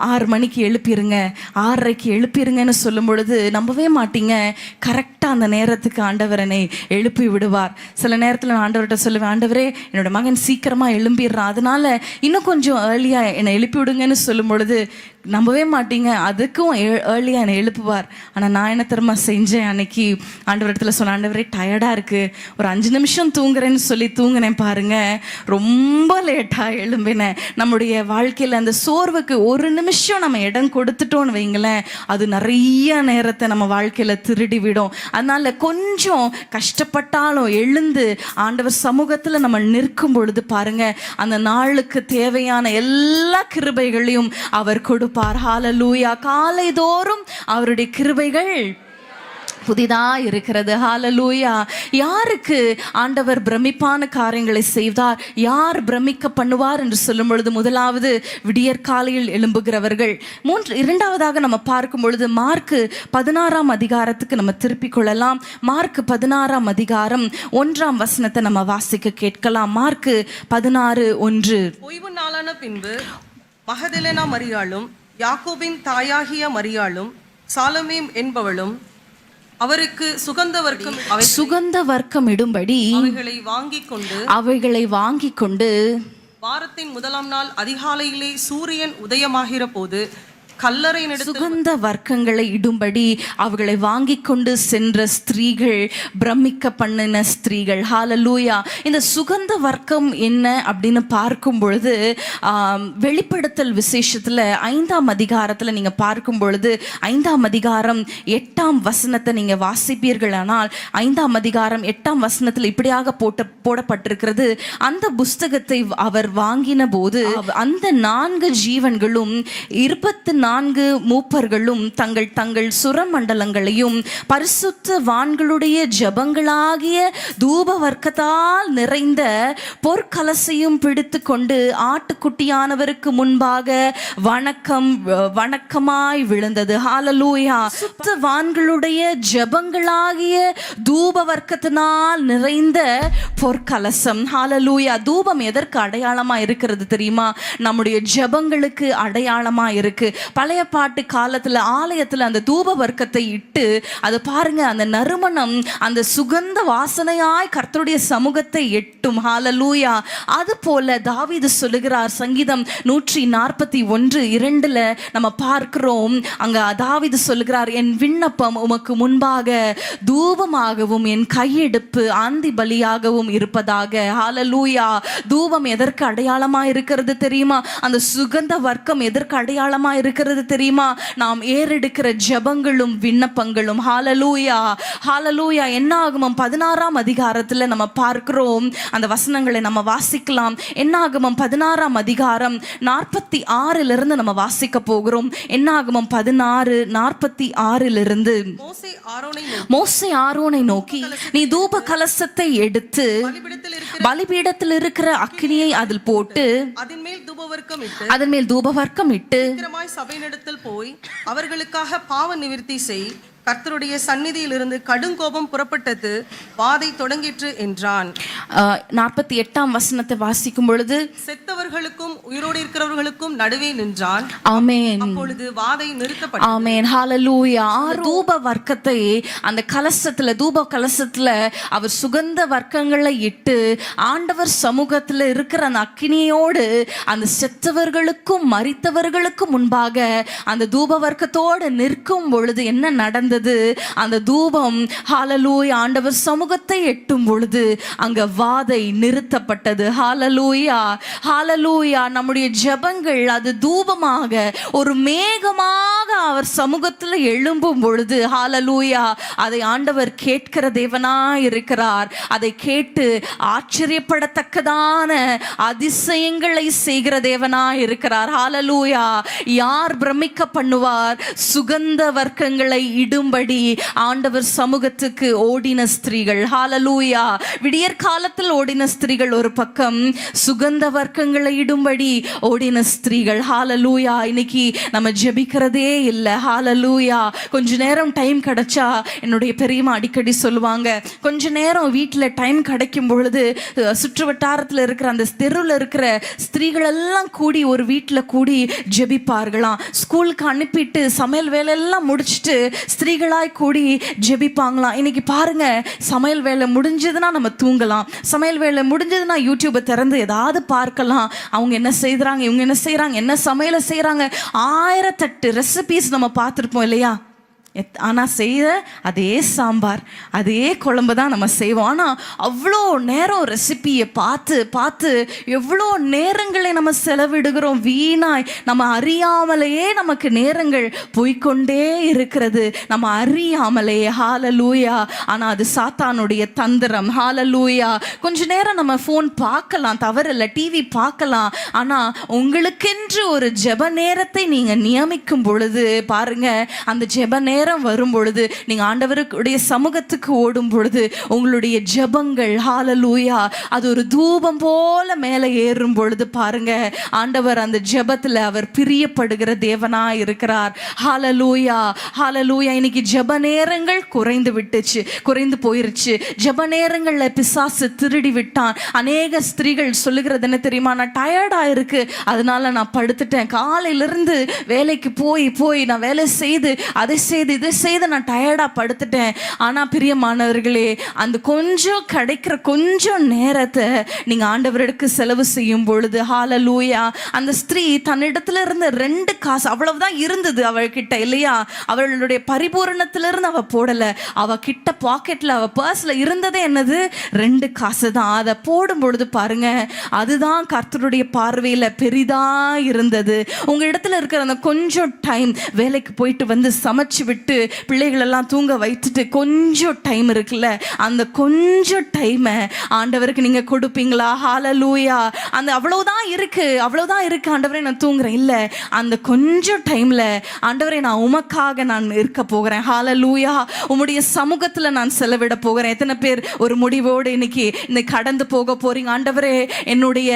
6 மணிக்கு எழுப்பிடுங்க, 6:30க்கு எழுப்பிடுங்கன்னு சொல்லும் பொழுது நம்பவே மாட்டீங்க, கரெக்டாக அந்த நேரத்துக்கு ஆண்டவர் என்னை எழுப்பி விடுவார். சில நேரத்தில் நான் ஆண்டவர்கிட்ட சொல்லுவேன், ஆண்டவரே என்னோட மகன் சீக்கிரமாக எழும்பிடுறான், அதனால இன்னும் கொஞ்சம் ஏர்லியாக என்னை எழுப்பி விடுங்கன்னு சொல்லும் பொழுது நம்பவே மாட்டீங்க, அதுக்கும் ஏர்லியாக என்னை எழுப்புவார். ஆனால் நான் என்ன தெரியுமா செஞ்சேன், அன்னைக்கு ஆண்டவரிடத்துல சொன்ன, ஆண்டவரே டயர்டாக இருக்குது, ஒரு 5 நிமிஷம் தூங்குறேன்னு சொல்லி தூங்கினேன் பாருங்க, ரொம்ப லேட்டாக எழும்பினேன். நம்முடைய வாழ்க்கையில் அந்த சோர்வுக்கு ஒரு நிமிஷம் நம்ம இடம் கொடுத்துட்டோன்னு வைங்களேன், அது நிறைய நேரத்தை நம்ம வாழ்க்கையில் திருடி விடும். அதனால கொஞ்சம் கஷ்டப்பட்டாலும் எழுந்து ஆண்டவர் சமூகத்தில் நம்ம நிற்கும் பொழுது பாருங்க, அந்த நாளுக்கு தேவையான எல்லா கிருபைகளையும் அவர் கொடுப்பார். ஹalleluya காலை தோறும் அவருடைய கிருபைகள் புதிதா இருக்கிறது. ஹalleluya யாருக்கு ஆண்டவர் பிரமிப்பான காரியங்களை செய்தார், யார் பிரமிக்க பண்ணுவார் என்று சொல்லும் பொழுது, முதலாவது விடியற்காலையில் எழும்புகிறவர்கள். இரண்டாவதாக நம்ம பார்க்கும் பொழுது மார்க்கு 16ஆம் அதிகாரத்துக்கு நம்ம திருப்பிக் கொள்ளலாம். மார்க்கு 16ஆம் அதிகாரம் 1ஆம் வசனத்தை நம்ம வாசிக்க கேட்கலாம். மார்க்கு 16:1. ஓய்வு நாளான பின்பு மகதலேனா மரியாளும் யாக்கோபின் தாயாகிய மரியாளும் சாலமேம் என்பவளும் அவருக்கு சுகந்த வர்க்கம் இடும்படி அவைகளை வாங்கிக் கொண்டு வாரத்தின் முதலாம் நாள் அதிகாலையிலே சூரியன் உதயமாகிற போது சுகந்த வர்க்கங்களை இடும்படி அவர்களை வாங்கி கொண்டு சென்ற ஸ்திரீகள், பிரமிக்க பண்ணின ஸ்திரீகள். ஹalleluya இந்த சுகந்த வர்க்கம் என்ன அப்படின்னு பார்க்கும் பொழுது, வெளிப்படுத்தல் விசேஷத்துல 5ஆம் அதிகாரத்துல நீங்க பார்க்கும் பொழுது, 5ஆம் அதிகாரம் 8ஆம் வசனத்தை நீங்க வாசிப்பீர்களானால், 5ஆம் அதிகாரம் 8ஆம் வசனத்துல இப்படியாக போடப்பட்டிருக்கிறது, அந்த புஸ்தகத்தை அவர் வாங்கின போது அந்த 4 ஜீவன்களும் 24 மூப்பர்களும் தங்கள் தங்கள் சுரமண்டலங்களையும் பரிசுத்த வான்களுடைய ஜபங்களாகிய தூப வர்க்கத்தால் நிறைந்த பொற்கலசையும் பிடித்து கொண்டு ஆட்டுக்குட்டியானவருக்கு முன்பாக வணக்கமாய் விழுந்தது. ஹalleluya சுத்த வான்களுடைய ஜபங்களாகிய தூப வர்க்கத்தினால் நிறைந்த பொற்கலசம். ஹalleluya தூபம் எதற்கு அடையாளமா இருக்கிறது தெரியுமா? நம்முடைய ஜபங்களுக்கு அடையாளமா இருக்கு. பழைய பாட்டு காலத்துல ஆலயத்துல அந்த தூப வர்க்கத்தை இட்டு, அது பாருங்க அந்த நறுமணம், அந்த சுகந்த வாசனையாய் கர்த்தருடைய சமூகத்தை எட்டும். ஹalleluya அது போல தாவீது சொல்லுகிறார், சங்கீதம் 141:2 நம்ம பார்க்கிறோம். அங்க தாவீது சொல்லுகிறார், என் விண்ணப்பம் உமக்கு முன்பாக தூபமாகவும் என் கையெடுப்பு ஆந்தி பலியாகவும் இருப்பதாக. ஹalleluya தூபம் எதற்கு அடையாளமா இருக்கிறது தெரியுமா? அந்த சுகந்த வர்க்கம் எதற்கு அடையாளமா இருக்கிறது தெரியுமா? நாம் ஏறெடுக்கிற ஜெபங்களும் விண்ணப்பங்களும். ஹalleluya ஹalleluya என்னாகமம் 16ஆம் அதிகாரத்துல நம்ம பார்க்கிறோம். அந்த வசனங்களை நம்ம வாசிக்கலாம். என்னாகமம் 16ஆம் அதிகாரம் 46 நம்ம வாசிக்க போகிறோம். என்னாகமம் 16:46 மோசே ஆரோனை நோக்கி, நீ தூப கலசத்தை எடுத்து பலிபீடத்தில் இருக்கிற அக்கினியை அதில் போட்டு அதன் மேல் தூபவர்க்கம் இட்டு சபையினிடத்தில் போய் அவர்களுக்காக பாவ நிவிர்த்தி செய், கர்த்தருடைய சந்நிதியில் இருந்து கடுங்கோபம் புறப்பட்டது, வாதை தொடங்கிற்று என்றான். 48ஆம் வசனத்தை வாசிக்கும் பொழுது, செத்தவர்களுக்கும் உயிரோடு இருக்கிறவர்களுக்கும் நடுவே நின்றான். ஆமென். அப்பொழுது வாதை நிறுத்தப்பட்டது. ஆமென். ஹalleluya தூப வர்க்கத்தை அந்த கலசத்துல, தூப கலசத்துல அவர் சுகந்த வர்க்கங்களை இட்டு ஆண்டவர் சமூகத்துல இருக்கிற அந்த அக்கினியோடு அந்த செத்தவர்களுக்கும் மரித்தவர்களுக்கும் முன்பாக அந்த தூப வர்க்கத்தோடு நிற்கும் பொழுது என்ன நடந்தது? இருந்தது. அந்த தூபம் ஹalleluya ஆண்டவர் சமூகத்தை எட்டும் பொழுது அங்க வாதை நிறுத்தப்பட்டது. ஹalleluya ஹalleluya. நம்முடைய ஜெபங்கள் அது தூபமாக ஒரு மேகமாக அவர் சமூகத்தில் எழும்பும் பொழுது ஹalleluya அதை ஆண்டவர் கேட்கிற தேவனாய் இருக்கிறார். அதை கேட்டு ஆச்சரியப்படத்தக்கதான அதிசயங்களை செய்கிற தேவனாய் இருக்கிறார். ஹalleluya. யார் பிரமிக்க பண்ணுவார்? சுகந்த வர்க்கங்களை இடும்படி ஆண்டவர் சமூகத்துக்கு ஓடின ஸ்திரீகள். ஹalleluya. விடியற் காலத்தில் ஓடின ஸ்திரீகள் ஒரு பக்கம், சுகந்த வர்க்கங்களை இடும்படி ஓடின ஸ்திரீகள். ஹalleluya. இன்னைக்கு நம்ம ஜெபிக்கிறதே இல்லை. ஹalleluya. கொஞ்ச நேரம் டைம் கிடைச்சா, என்னுடைய பெரியம்மா அடிக்கடி சொல்லுவாங்க, கொஞ்ச நேரம் வீட்டில் டைம் கிடைக்கும் பொழுது சுற்று வட்டாரத்தில் இருக்கிற அந்த தெருவில் இருக்கிற ஸ்திரீகள் எல்லாம் கூடி ஒரு வீட்டில் கூடி ஜெபிப்பார்களாம். ஸ்கூலுக்கு அனுப்பிட்டு சமையல் வேலையெல்லாம் முடிச்சுட்டு ஸ்திரீகளாய் கூடி ஜெபிப்பாங்களாம். இன்னைக்கு பாருங்க, சமையல் வேலை முடிஞ்சதுன்னா நம்ம தூங்கலாம், சமையல் வேலை முடிஞ்சதுன்னா யூடியூபை திறந்து ஏதாவது பார்க்கலாம். அவங்க என்ன செய்கிறாங்க, இவங்க என்ன செய்கிறாங்க, என்ன சமையலை செய்கிறாங்க, 1008 ரெசிபீஸ் நம்ம பார்த்துருப்போம் இல்லையா? ஆனால் செய்ய அதே சாம்பார் அதே குழம்பு தான் நம்ம செய்வோம். ஆனால் அவ்வளோ நேரம் ரெசிபியை பார்த்து பார்த்து எவ்வளோ நேரங்களை நம்ம செலவிடுகிறோம் வீணாய். நம்ம அறியாமலேயே நமக்கு நேரங்கள் போய்கொண்டே இருக்கிறது, நம்ம அறியாமலேயே. ஹalleluya. ஆனால் அது சாத்தானுடைய தந்திரம். ஹalleluya. கொஞ்ச நேரம் நம்ம ஃபோன் பார்க்கலாம், தவறில்லை, டிவி பார்க்கலாம். ஆனால் உங்களுக்கென்று ஒரு ஜெப நேரத்தை நீங்கள் நியமிக்கும் பொழுது பாருங்க, அந்த ஜெப நேரம் வரும் பொழுது, நீங்க ஆண்டவருடைய சமூகத்துக்கு ஓடும் பொழுது உங்களுடைய ஜெபங்கள் ஹalleluya அது ஒரு தூபம் போல மேலே ஏறும் பொழுது பாருங்க, ஆண்டவர் அந்த ஜெபத்துல அவர் பிரியப்படுகிற தேவனாய் இருக்கிறார். ஹalleluya ஹalleluya. இன்னைக்கு ஜெப நேரங்கள் குறைந்து போயிருச்சு. ஜெப நேரங்கள்ல பிசாசு திருடி விட்டான். அநேக ஸ்திரீகள் சொல்லுகிறது என்ன தெரியுமா? நான் டயர்டா இருக்கு, அதனால நான் படுத்துட்டேன். காலையிலிருந்து வேலைக்கு போய் நான் வேலை செய்து அதை செய்து இதை செய்து நான் டயர்டா படுத்துட்டேன். ஆனா பிரியமானவர்களே, அந்த கொஞ்சம் கிடைக்கிற கொஞ்சம் நேரத்தை நீங்க ஆண்டவருக்கு செலவு செய்யும் பொழுது ஹalleluya அந்த ஸ்திரீ தன்னிடத்துல இருந்த 2 காசு அவ்வளவுதான் இருந்தது அவள்கிட்ட இல்லையா? அவளுடைய பரிபூரணத்திலிருந்து அவ போடல. அவ கிட்ட பாக்கெட்ல, அவ பர்ஸ்ல இருந்ததே என்னது? 2 காசு தான். அதை போடும் பொழுது பாருங்க, அதுதான் கர்த்தருடைய பார்வையில பெரிதா இருந்தது. உங்க இடத்துல இருக்கிற அந்த கொஞ்சம் டைம், வேலைக்கு போயிட்டு வந்து சமைச்சு விட்டு பிள்ளைகள் எல்லாம் தூங்க வைத்துட்டு கொஞ்சம் டைம் இருக்குல்ல, அந்த கொஞ்சம் டைமை ஆண்டவருக்கு நீங்க கொடுப்பீங்களா? ஹalleluya. அந்த அவ்வளவுதான் இருக்கு ஆண்டவரே நான் தூங்குறேன் இல்ல, அந்த கொஞ்சம் டைம்ல ஆண்டவரே நான் உமக்காக நான் இருக்க போகிறேன். ஹalleluya. உம்முடைய சமூகத்துல நான் செலவிட போகிறேன். எத்தனை பேர் ஒரு முடிவோடு இன்னைக்கு கடந்து போக போறீங்க? ஆண்டவரே என்னுடைய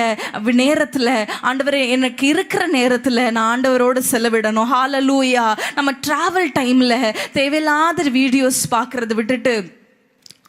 நேரத்துல, ஆண்டவரே எனக்கு இருக்கிற நேரத்துல நான் ஆண்டவரோடு செலவிடணும். ஹalleluya. நம்ம டிராவல் டைம்ல தேவையில்லாத வீடியோஸ் பார்க்கறத விட்டுட்டு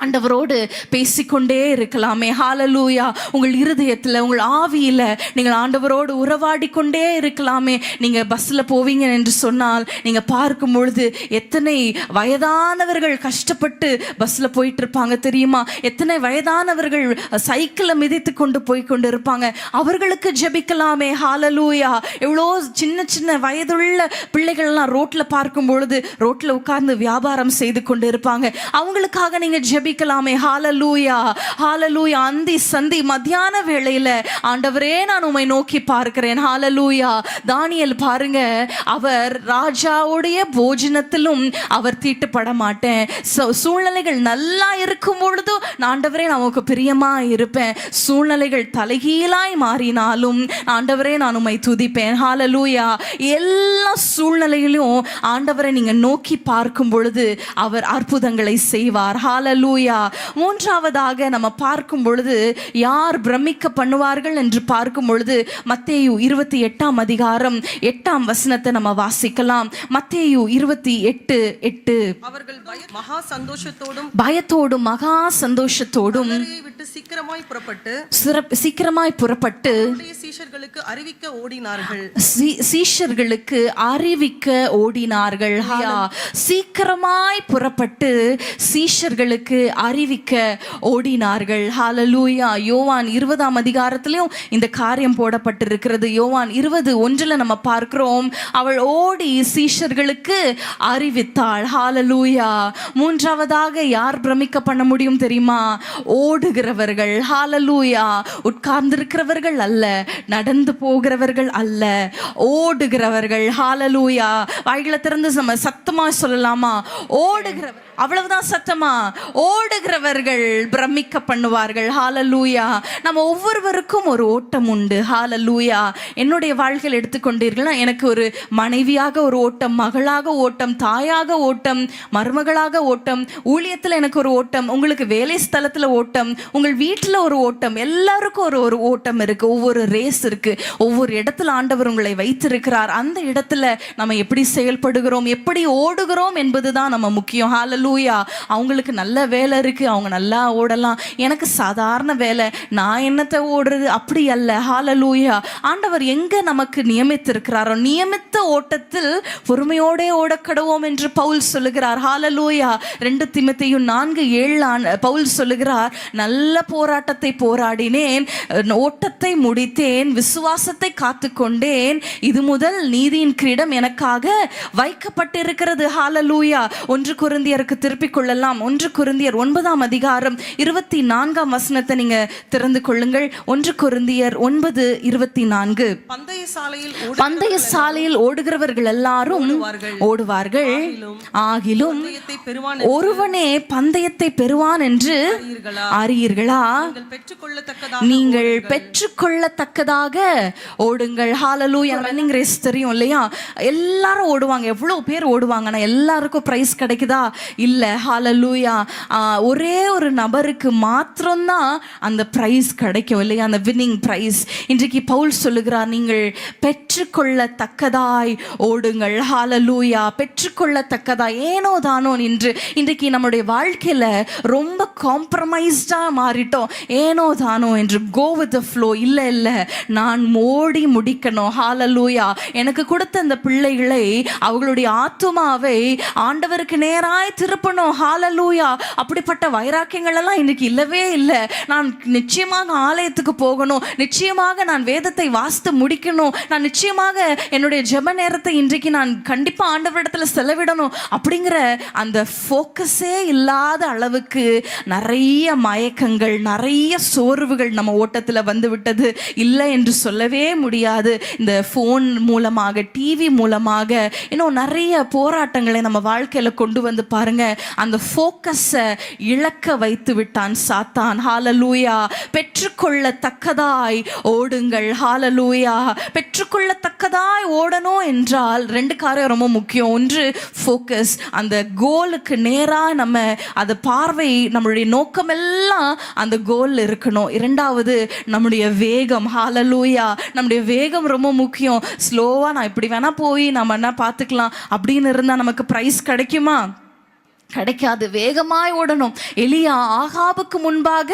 ஆண்டவரோடு பேசிக்கொண்டே இருக்கலாமே. ஹalleluya. உங்கள் இருதயத்தில், உங்கள் ஆவியில் நீங்கள் ஆண்டவரோடு உறவாடி கொண்டே இருக்கலாமே. நீங்கள் பஸ்ஸில் போவீங்க என்று சொன்னால் நீங்கள் பார்க்கும் பொழுது எத்தனை வயதானவர்கள் கஷ்டப்பட்டு பஸ்ஸில் போயிட்டு இருப்பாங்க தெரியுமா? எத்தனை வயதானவர்கள் சைக்கிளை மிதித்து கொண்டு போய் கொண்டு இருப்பாங்க. அவர்களுக்கு ஜெபிக்கலாமே. ஹalleluya. எவ்வளோ சின்ன சின்ன வயதுள்ள பிள்ளைகள்லாம் ரோட்டில் பார்க்கும் பொழுது ரோட்டில் உட்கார்ந்து வியாபாரம் செய்து கொண்டு இருப்பாங்க. அவங்களுக்காக நீங்கள் ஜெபிக்கலாமே. ஹalleluya ஹalleluya. அந்தி சந்தி மத்தியான வேளையில ஆண்டவரே நான் உம்மை நோக்கி பார்க்கிறேன். ஹalleluya. தானியேல் பாருங்க, அவர் ராஜாவுடைய போஜனத்திலும் அவர் தீட்டுப்பட மாட்டேன். சூழ்நிலைகள் நல்லா இருக்கும் பொழுது ஆண்டவரே நமக்கு பிரியமா இருப்பேன். சூழ்நிலைகள் தலைகீழாய் மாறினாலும் ஆண்டவரே நான் உம்மை துதிப்பேன். ஹalleluya. எல்லா சூழ்நிலையிலும் ஆண்டவரை நீங்க நோக்கி பார்க்கும் பொழுது அவர் அற்புதங்களை செய்வார். ஹalleluya. மூன்றாவதாக நம்ம பார்க்கும் பொழுது யார் பிரமிக்க பண்ணுவார்கள் என்று பார்க்கும் பொழுது மத்தேயு 28ஆம் அதிகாரம் 8ஆம் வசனத்தை நம்ம வாசிக்கலாம். மத்தேயு 28:8. அவர்கள் மகா சந்தோஷத்தோடும் மகா சந்தோஷத்தோடும் விட்டு சீக்கிரமாய் புறப்பட்டு சீஷர்களுக்கு அறிவிக்க ஓடினார்கள். சீக்கிரமாய் புறப்பட்டு சீஷர்களுக்கு அறிவிக்க ஓடினார்கள். ஹalleluya. யோவான் 20ஆம் அதிகாரத்திலும் இந்த காரியம் போடப்பட்டிருக்கிறது. யோவான் 20:1 நம்ம பார்க்கிறோம், அவள் ஓடி சீஷர்களுக்கு அறிவித்தாள். ஹalleluya. மூன்றாவதாக யார் பிரமிக்க பண்ண முடியும் தெரியுமா? ஓடுகிறவர்கள். ஹalleluya. உட்கார்ந்திருக்கிறவர்கள் அல்ல, நடந்து போகிறவர்கள் அல்ல, ஓடுகிறவர்கள். ஹalleluya. வாய்களை திறந்து நம்ம சத்தமா சொல்லலாமா? ஓடுகிறவர். அவ்வளவுதான் சத்தமா. ஓடுகிறவர்கள் பிரமிக்க பண்ணுவார்கள். ஹalleluya. நம்ம ஒவ்வொருவருக்கும் ஒரு ஓட்டம் உண்டு. ஹalleluya. என்னுடைய வாழ்க்கையில் எடுத்துக்கொண்டீர்கள்னா, எனக்கு ஒரு மனைவியாக ஒரு ஓட்டம், மகளாக ஓட்டம், தாயாக ஓட்டம், மருமகளாக ஓட்டம், ஊழியத்தில் எனக்கு ஒரு ஓட்டம், உங்களுக்கு வேலை ஸ்தலத்துல ஓட்டம், உங்கள் வீட்டில் ஒரு ஓட்டம், எல்லாருக்கும் ஒரு ஓட்டம் இருக்கு. ஒவ்வொரு ரேஸ் இருக்கு. ஒவ்வொரு இடத்துல ஆண்டவர் உங்களை வைத்திருக்கிறார். அந்த இடத்துல நம்ம எப்படி செயல்படுகிறோம், எப்படி ஓடுகிறோம் என்பதுதான் நம்ம முக்கியம். ஹalleluya. அவங்களுக்கு நல்ல வேலை இருக்கு, அவங்க நல்லா ஓடலாம். எனக்கு சாதாரண வேலை, நான் என்னத்தை ஓடுறது, அப்படி அல்ல. ஹalleluya. ஆண்டவர் எங்க நமக்கு நியமித்திருக்கிறாரோ நியமித்த ஓட்டத்தில் பொறுமையோட ஓடக்கடுவோம் என்று பவுல் சொல்லுகிறார். ஹalleluya. 2 தீமோத்தேயு 4:7 பவுல் சொல்லுகிறார், நல்ல போராட்டத்தை போராடினேன், ஓட்டத்தை முடித்தேன், விசுவாசத்தை காத்துக்கொண்டேன், இது முதல் நீதியின் கிரீடம் எனக்காக வைக்கப்பட்டிருக்கிறது. ஹalleluya. 1 கொரிந்தியருக்கு திருப்பிக் கொள்ளலாம். 1 கொரிந்தியர் 9ஆம் அதிகாரம் 24ஆம் வசனத்தை நீங்க திறந்து கொள்ளுங்கள். 1 கொரிந்தியர் 9:24. பந்தய சாலையில் ஓடுகிறவர்கள் எல்லாரும் ஓடுவார்கள், ஆகிலும் ஒருவனே பந்தயத்தை பெறுவான் என்று அறியீர்களா? நீங்கள் பெற்றுக்கொள்ளத்தக்கதாக ஓடுங்கள். ஹalleluya. ரன்னிங் ரேஸ் தெரியும் இல்லையா? எல்லாரும் ஓடுவாங்க. எவ்வளவு பேர் ஓடுவாங்கன்னா எல்லாருக்கும் பிரைஸ் கிடைக்குதா? இல்ல. ஹalleluya. ஒரே ஒரு நபருக்கு மாத்திரம்தான் அந்த பிரைஸ் கிடைக்கும் இல்லையா? அந்த வின்னிங் பிரைஸ். இன்றைக்கு பவுல் சொல்லுகிறார், நீங்கள் பெற்றுக்கொள்ளத்தக்கதாய் ஓடுங்கள். ஹalleluya. பெற்றுக்கொள்ளத்தக்கதாய். ஏனோ தானோ நின்று இன்றைக்கு நம்முடைய வாழ்க்கையில ரொம்ப காம்ப்ரமைஸ்டா மாறிட்டோம். ஏனோ தானோ என்று கோ வித் தி ஃப்ளோ. இல்ல நான் ஓடி முடிக்கணும். ஹalleluya. எனக்கு கொடுத்த அந்த பிள்ளைகளை, அவங்களுடைய ஆத்துமாவை ஆண்டவருக்கு நேராய் திருப்பணும். ஹalleluya. அப்படிப்பட்ட வைராக்கியங்கள் எல்லாம் இன்னைக்கு இல்லவே இல்லை. நான் நிச்சயமாக ஆலயத்துக்கு போகணும், நிச்சயமாக நான் வேதத்தை வாசித்து முடிக்கணும், நான் நிச்சயமாக என்னுடைய ஜெப நேரத்தை இன்றைக்கு நான் கண்டிப்பா ஆண்டவரிடத்துல செலவிடணும் அப்படிங்கிற அந்த ஃபோக்கஸே இல்லாத அளவுக்கு நிறைய மயக்கங்கள், நிறைய சோர்வுகள் நம்ம ஓட்டத்தில் வந்து விட்டது. இல்லை என்று சொல்லவே முடியாது. இந்த ஃபோன் மூலமாக, டிவி மூலமாக இன்னும் நிறைய போராட்டங்களை நம்ம வாழ்க்கையில கொண்டு வந்து பாருங்க, அந்த ஃபோக்கஸை இழக்க வைத்து விட்டான் சாத்தான். ஹalleluya. பெற்றுக்கொள்ளத்தக்கதாய் ஓடுங்கள். ஹalleluya. பெற்றுக்கொள்ளத்தக்கதாய் ஓடணும் என்றால் 2 காரியம் ரொம்ப முக்கியம். ஒன்று ஃபோக்கஸ், அந்த கோலுக்கு நேரா நம்ம அது பார்வை, நம்மளுடைய நோக்கம் எல்லாம் அந்த கோல் இருக்கணும். 2வது நம்முடைய வேகம். ஹalleluya. நம்முடைய வேகம் ரொம்ப முக்கியம். ஸ்லோவா நான் இப்படி வேணா போய் நம்ம என்ன பார்த்துக்கலாம் அப்படின்னு இருந்தா நமக்கு பிரைஸ் கிடைக்குமா? கிடைக்காது. வேகமாய் ஓடணும். எலியா ஆகாபுக்கு முன்பாக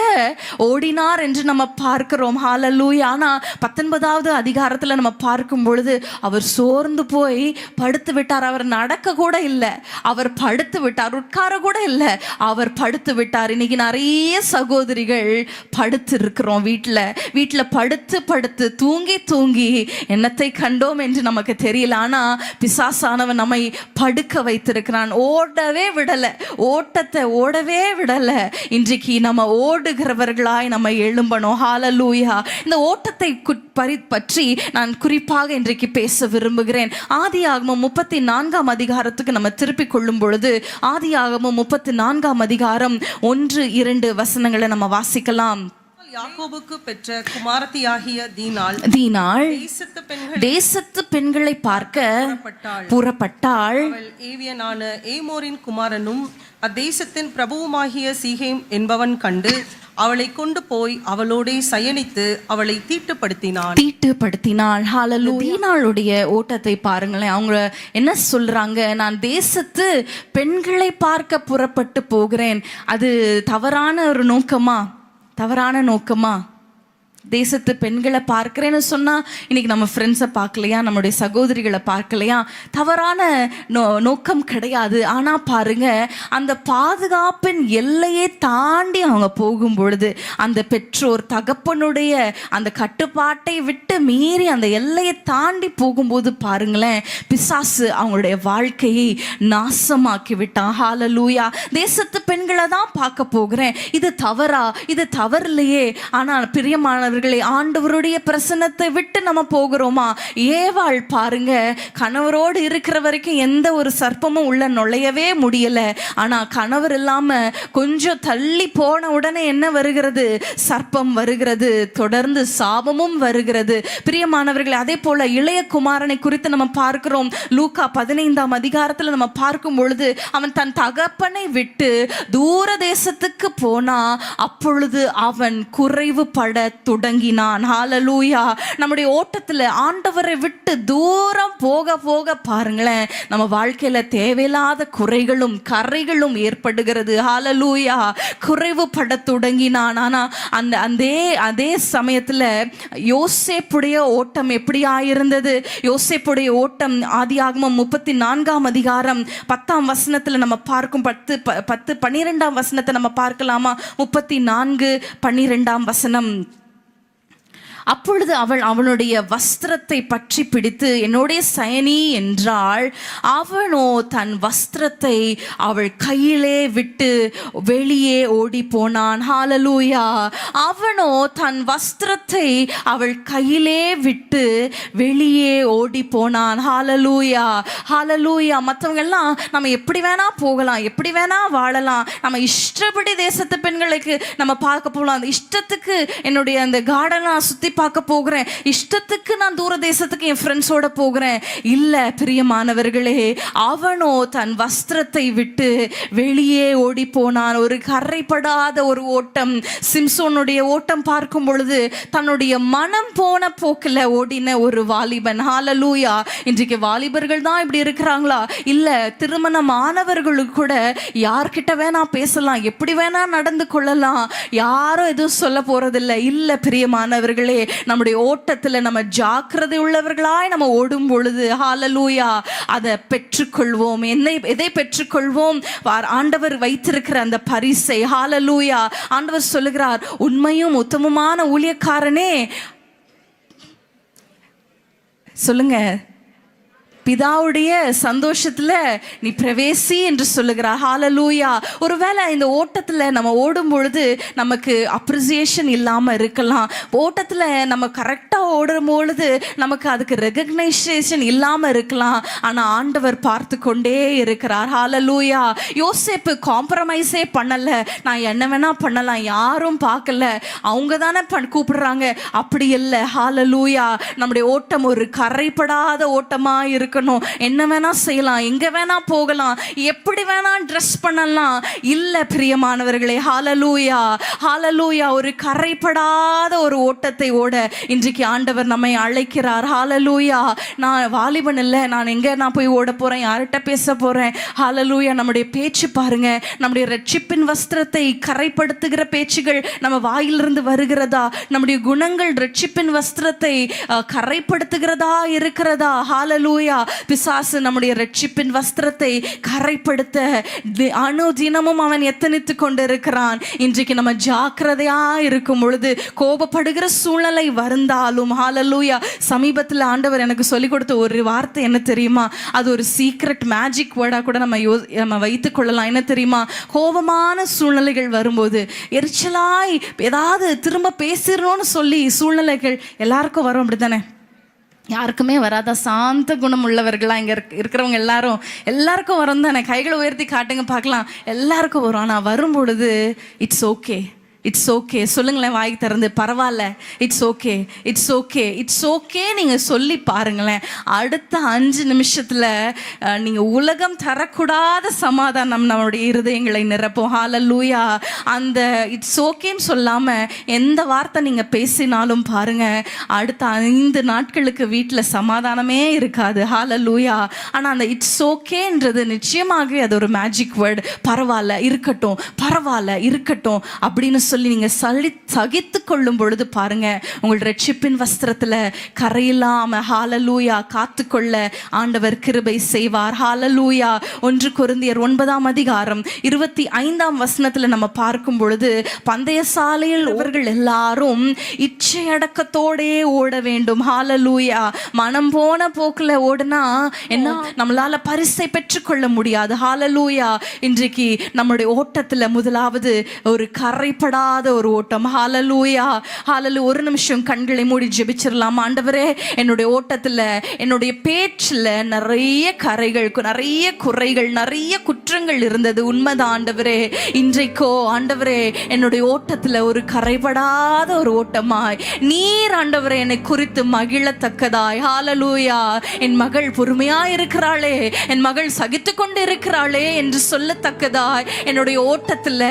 ஓடினார் என்று நம்ம பார்க்கிறோம். ஹalleluya. ஆனா 19வது அதிகாரத்துல நம்ம பார்க்கும் பொழுது அவர் சோர்ந்து போய் படுத்து விட்டார். அவர் நடக்க கூட இல்லை, அவர் படுத்து விட்டார். உட்கார கூட இல்லை, அவர் படுத்து விட்டார். இன்னைக்கு நிறைய சகோதரிகள் படுத்து இருக்கிறோம். வீட்டுல படுத்து தூங்கி என்னத்தை கண்டோம் என்று நமக்கு தெரியல. ஆனா பிசாசானவன் நம்மை படுக்க வைத்திருக்கிறான். ஓடவே விடல, ஓட்டத்தை ஓடவே விடல. இன்றைக்கு நம்ம ஓடுகிறவர்களாய் நம்ம எழும்பணும். ஹalleluya. இந்த ஓட்டத்தை பற்றி நான் குறிப்பாக இன்றைக்கு பேச விரும்புகிறேன். ஆதியாகமம் 34ஆம் அதிகாரத்துக்கு நம்ம திருப்பிக் கொள்ளும் பொழுது, ஆதியாகமம் 34ஆம் அதிகாரம் 1-2 வசனங்களை நம்ம வாசிக்கலாம். யாக்கோபுக்கு பெற்ற குமாரத்தியாகிய தீனாள் தேசத்து பெண்களை பார்க்க புறப்பட்டாள். அவள் ஏவியனான ஏமோரின் குமாரனும் அத்தேசத்தின் பிரபுவுமாகிய சீகேம் என்பவன் கண்டு அவளை கொண்டு போய் அவளோட சயனித்து அவளை தீட்டுப்படுத்தினாள். ஹalleluya. தீனாளுடைய ஓட்டத்தை பாருங்களேன். அவங்க என்ன சொல்றாங்க? நான் தேசத்து பெண்களை பார்க்க புறப்பட்டு போகிறேன். அது தவறான ஒரு நோக்கமா? தேசத்து பெண்களை பார்க்கிறேன்னு சொன்னா இன்னைக்கு நம்ம ஃப்ரெண்ட்ஸை பார்க்கலையா, நம்முடைய சகோதரிகளை பார்க்கலையா, தவறான நோக்கம் கிடையாது. ஆனா பாருங்க, அந்த பாதுகாப்பின் எல்லையை தாண்டி அவங்க போகும் பொழுது, அந்த பெற்றோர் தகப்பனுடைய அந்த கட்டுப்பாட்டை விட்டு மீறி அந்த எல்லையை தாண்டி போகும்போது பாருங்களேன், பிசாசு அவங்களுடைய வாழ்க்கையை நாசமாக்கி விட்டான். ஹல்லேலூயா. தேசத்து பெண்களை தான் பார்க்க போகிறேன். இது தவறா? இது தவறில்லையே. ஆனால் பிரியமானவர்களே, ஆண்டவருடைய பிரசன்னத்தை விட்டு நம்ம போகிறோமா? ஏவாள் பாருங்க, கணவரோடு இருக்கிற வரைக்கும் எந்த ஒரு சர்ப்பமும் உள்ள நுழையவே முடியல. ஆனா கணவர் இல்லாம கொஞ்சம் தள்ளி போன உடனே என்ன வருகிறது? சர்ப்பம் வருகிறது, தொடர்ந்து சாபமும் வருகிறது. பிரியமானவர்களே, அதே போல இளைய குமாரனை குறித்து நம்ம பார்க்கிறோம். லூக்கா 15ஆம் அதிகாரத்துல நம்ம பார்க்கும் பொழுது, அவன் தன் தகப்பனை விட்டு தூர தேசத்துக்கு போனா, அப்பொழுது அவன் குறைவுபட தொடங்கினான். ஹல்லேலூயா. நம்முடைய ஓட்டத்துல ஆண்டவரை விட்டு தூரம் போக போக பாருங்களேன், நம்ம வாழ்க்கையில தேவையில்லாத குறைகளும் கரைகளும் ஏற்படுகிறது. ஹல்லேலூயா. குறைவுபட தொடங்கினான். ஆனா அதே சமயத்துல யோசேப்புடைய ஓட்டம் எப்படி ஆயிருந்தது? யோசேப்புடைய ஓட்டம் ஆதியாகமம் 34ஆம் அதிகாரம் 10ஆம் வசனத்துல நம்ம பார்க்கும் 12ஆம் வசனத்தை நம்ம பார்க்கலாமா? 34:12 வசனம். அப்பொழுது அவள் அவனுடைய வஸ்திரத்தை பற்றி பிடித்து, என்னுடைய சயனி என்றாள். அவனோ தன் வஸ்திரத்தை அவள் கையிலே விட்டு வெளியே ஓடி போனான். ஹல்லேலூயா. அவனோ தன் வஸ்திரத்தை அவள் கையிலே விட்டு வெளியே ஓடி போனான். ஹல்லேலூயா. ஹல்லேலூயா. மற்றவங்க எல்லாம் நம்ம எப்படி வேணா போகலாம், எப்படி வேணா வாழலாம், நம்ம இஷ்டப்படி தேசத்து பெண்களுக்கு நம்ம பார்க்க போகலாம், அந்த இஷ்டத்துக்கு என்னுடைய அந்த கார்டனை சுத்தி பார்க்க போகிறேன், இஷ்டத்துக்கு நான் தூர தேசத்துக்கு என் ஃப்ரெண்ட்ஸோட போகிறேன். இல்ல பிரியமானவர்களே, அவனோ தன் வஸ்திரத்தை விட்டு வெளியே ஓடி போனான். ஒரு கரைப்படாத ஒரு ஓட்டம். சிம்சோனுடைய ஓட்டம் பார்க்கும் பொழுது தன்னுடைய மனம் போன போக்கில் ஓடின ஒரு வாலிபன். ஹல்லேலூயா. இன்றைக்கு வாலிபர்கள் தான் இப்படி இருக்கிறாங்களா? இல்ல, திருமணமானவர்களுக்கு கூட யார்கிட்ட வேணா பேசலாம், எப்படி வேணா நடந்து கொள்ளலாம், யாரும் எதுவும் சொல்ல போறதில்லை. இல்ல பிரியமானவர்களே, நம்முடைய ஓட்டத்துல நம்ம ஜாக்கிரதை உள்ளவர்களாய் நம்ம ஓடும் பொழுது, ஹல்லேலூயா, அதை பெற்றுக்கொள்வோம். எதை பெற்றுக்கொள்வோம்? ஆண்டவர் வைத்திருக்கிற அந்த பரிசை. ஹல்லேலூயா. ஆண்டவர் சொல்லுகிறார், உண்மையும் உத்தமமான ஊழியக்காரனே, சொல்லுங்க, பிதாவுடைய சந்தோஷத்துல நீ பிரவேசி என்று சொல்லுகிறார். ஹல்லேலூயா. ஒருவேளை இந்த ஓட்டத்துல நம்ம ஓடும் பொழுது நமக்கு அப்ரிசியேஷன் இல்லாம இருக்கலாம். ஓட்டத்துல நம்ம கரெக்டா ஓடும் பொழுது நமக்கு அதுக்கு ரெகக்னைசேஷன் இல்லாம இருக்கலாம். ஆனா ஆண்டவர் பார்த்து கொண்டே இருக்கிறார். ஹல்லேலூயா. யோசேப்பு காம்ப்ரமைஸே பண்ணல. நான் என்ன வேணா பண்ணலாம், யாரும் பார்க்கல, அவங்க தானே கூப்பிடுறாங்க, அப்படி இல்லை. ஹல்லேலூயா. நம்முடைய ஓட்டம் ஒரு கரைப்படாத ஓட்டமா இருக்கு. என்ன வேணா செய்யலாம், எங்க வேணா போகலாம், எப்படி வேணா ட்ரெஸ் பண்ணலாம். இல்ல பிரியமானவர்களே, ஹல்லேலூயா. ஹல்லேலூயா. ஒரு கரைப்படாத ஒரு ஓட்டத்தை ஓட இன்றைக்கு ஆண்டவர் நம்மை அழைக்கிறார். ஹல்லேலூயா. நான் வாலிபன் இல்லை, நான் போய் ஓட போறேன், யார்கிட்ட பேச போறேன்? ஹல்லேலூயா. நம்முடைய பேச்சு பாருங்க, நம்முடைய ரட்சிப்பின் வஸ்திரத்தை கரைப்படுத்துகிற பேச்சுகள் நம்ம வாயிலிருந்து வருகிறதா? நம்முடைய குணங்கள் ரட்சிப்பின் வஸ்திரத்தை கரைப்படுத்துகிறதா இருக்கிறதா? ஹல்லேலூயா. பிசாசு நம்முடைய ரட்சிப்பின் வஸ்திரத்தை கரைப்படுத்த அனுதினமும் அவன் எத்தனித்து கொண்டிருக்கிறான். இன்றைக்கு நம்ம ஜாக்கிரதையா இருக்கும் பொழுது, கோபப்படுகிற சூழ்நிலை வருந்தாலும், ஹல்லேலூயா, சமீபத்தில் ஆண்டவர் எனக்கு சொல்லிக் கொடுத்த ஒரு வார்த்தை என்ன தெரியுமா? அது ஒரு சீக்ரெட் மேஜிக் வேர்டா கூட நம்ம வைத்துக் கொள்ளலாம். என்ன தெரியுமா? கோபமான சூழ்நிலைகள் வரும்போது, எரிச்சலாய் ஏதாவது திரும்ப பேசிடணும்னு சொல்லி சூழ்நிலைகள் எல்லாருக்கும் வரும், அப்படித்தானே? யாருக்குமே வராதா? சாந்த குணம் உள்ளவர்களாக இங்கே இருக்கிறவங்க எல்லாருக்கும் வரும் தானே? கைகளை உயர்த்தி காட்டுங்க பார்க்கலாம். எல்லாருக்கும் வரும். ஆனால் வரும் பொழுது இட்ஸ் ஓகே, இட்ஸ் ஓகே சொல்லுங்களேன், வாய் திறந்து. பரவாயில்ல, it's okay, it's okay, it's okay நீங்கள் சொல்லி பாருங்களேன். அடுத்த 5 நிமிஷத்தில் நீங்கள் உலகம் தரக்கூடாத சமாதானம் நம்மளுடைய இருதயங்களை நிரப்போம். ஹல்லேலூயா. அந்த இட்ஸ் ஓகேன்னு சொல்லாமல் எந்த வார்த்தை நீங்கள் பேசினாலும் பாருங்கள், அடுத்த 5 நாட்களுக்கு வீட்டில் சமாதானமே இருக்காது. ஹல்லேலூயா. ஆனால் அந்த இட்ஸ் ஓகேன்றது நிச்சயமாக அது ஒரு மேஜிக் வேர்டு. பரவாயில்ல இருக்கட்டும், பரவாயில்ல இருக்கட்டும் அப்படின்னு சொல்லி சொல்லி நீங்க சகித்து கொள்ளும் பொழுது பாருங்க, உங்கள் ரட்சிப்பின் வஸ்திரத்துல கரையில்லாம ஹalleluya காத்துக்கொள்ள ஆண்டவர் கிருபை செய்வார். ஹalleluya. 1 கொரிந்தியர் 9:25 நம்ம பார்க்கும் பொழுது, பந்தய சாலையில் இவர்கள் எல்லாரும் இச்சையடக்கத்தோடே ஓட வேண்டும். ஹalleluya. மனம் போன போக்குல ஓடுனா என்ன, நம்மளால பரிசை பெற்றுக்கொள்ள முடியாது. ஹalleluya. இன்றைக்கு நம்முடைய ஓட்டத்துல முதலாவது ஒரு கரைப்படாத ஒரு ஓட்டம். ஹalleluya. ஹalleluya. ஒரு நிமிஷம் கண்களை மூடி ஜெபிச்சிரலாம். ஆண்டவரே, என்னுடைய ஓட்டத்துல, என்னுடைய பேச்சுல நிறைய கரைகள், நிறைய குறைகள், நிறைய குற்றங்கள் இருந்தது. உண்மைதான் ஆண்டவரே. இன்றைக்கோ ஆண்டவரே, என்னுடைய ஓட்டத்துல ஒரு கரைபடாத ஒரு ஓட்டமாய் நீர் ஆண்டவரே என்னை குறித்து மகிழத்தக்கதாய். ஹalleluya. என் மகள் பொறுமையா இருக்கிறாளே, என் மகள் சகித்து கொண்டு இருக்கிறாளே என்று சொல்லத்தக்கதாய் என்னுடைய ஓட்டத்துல,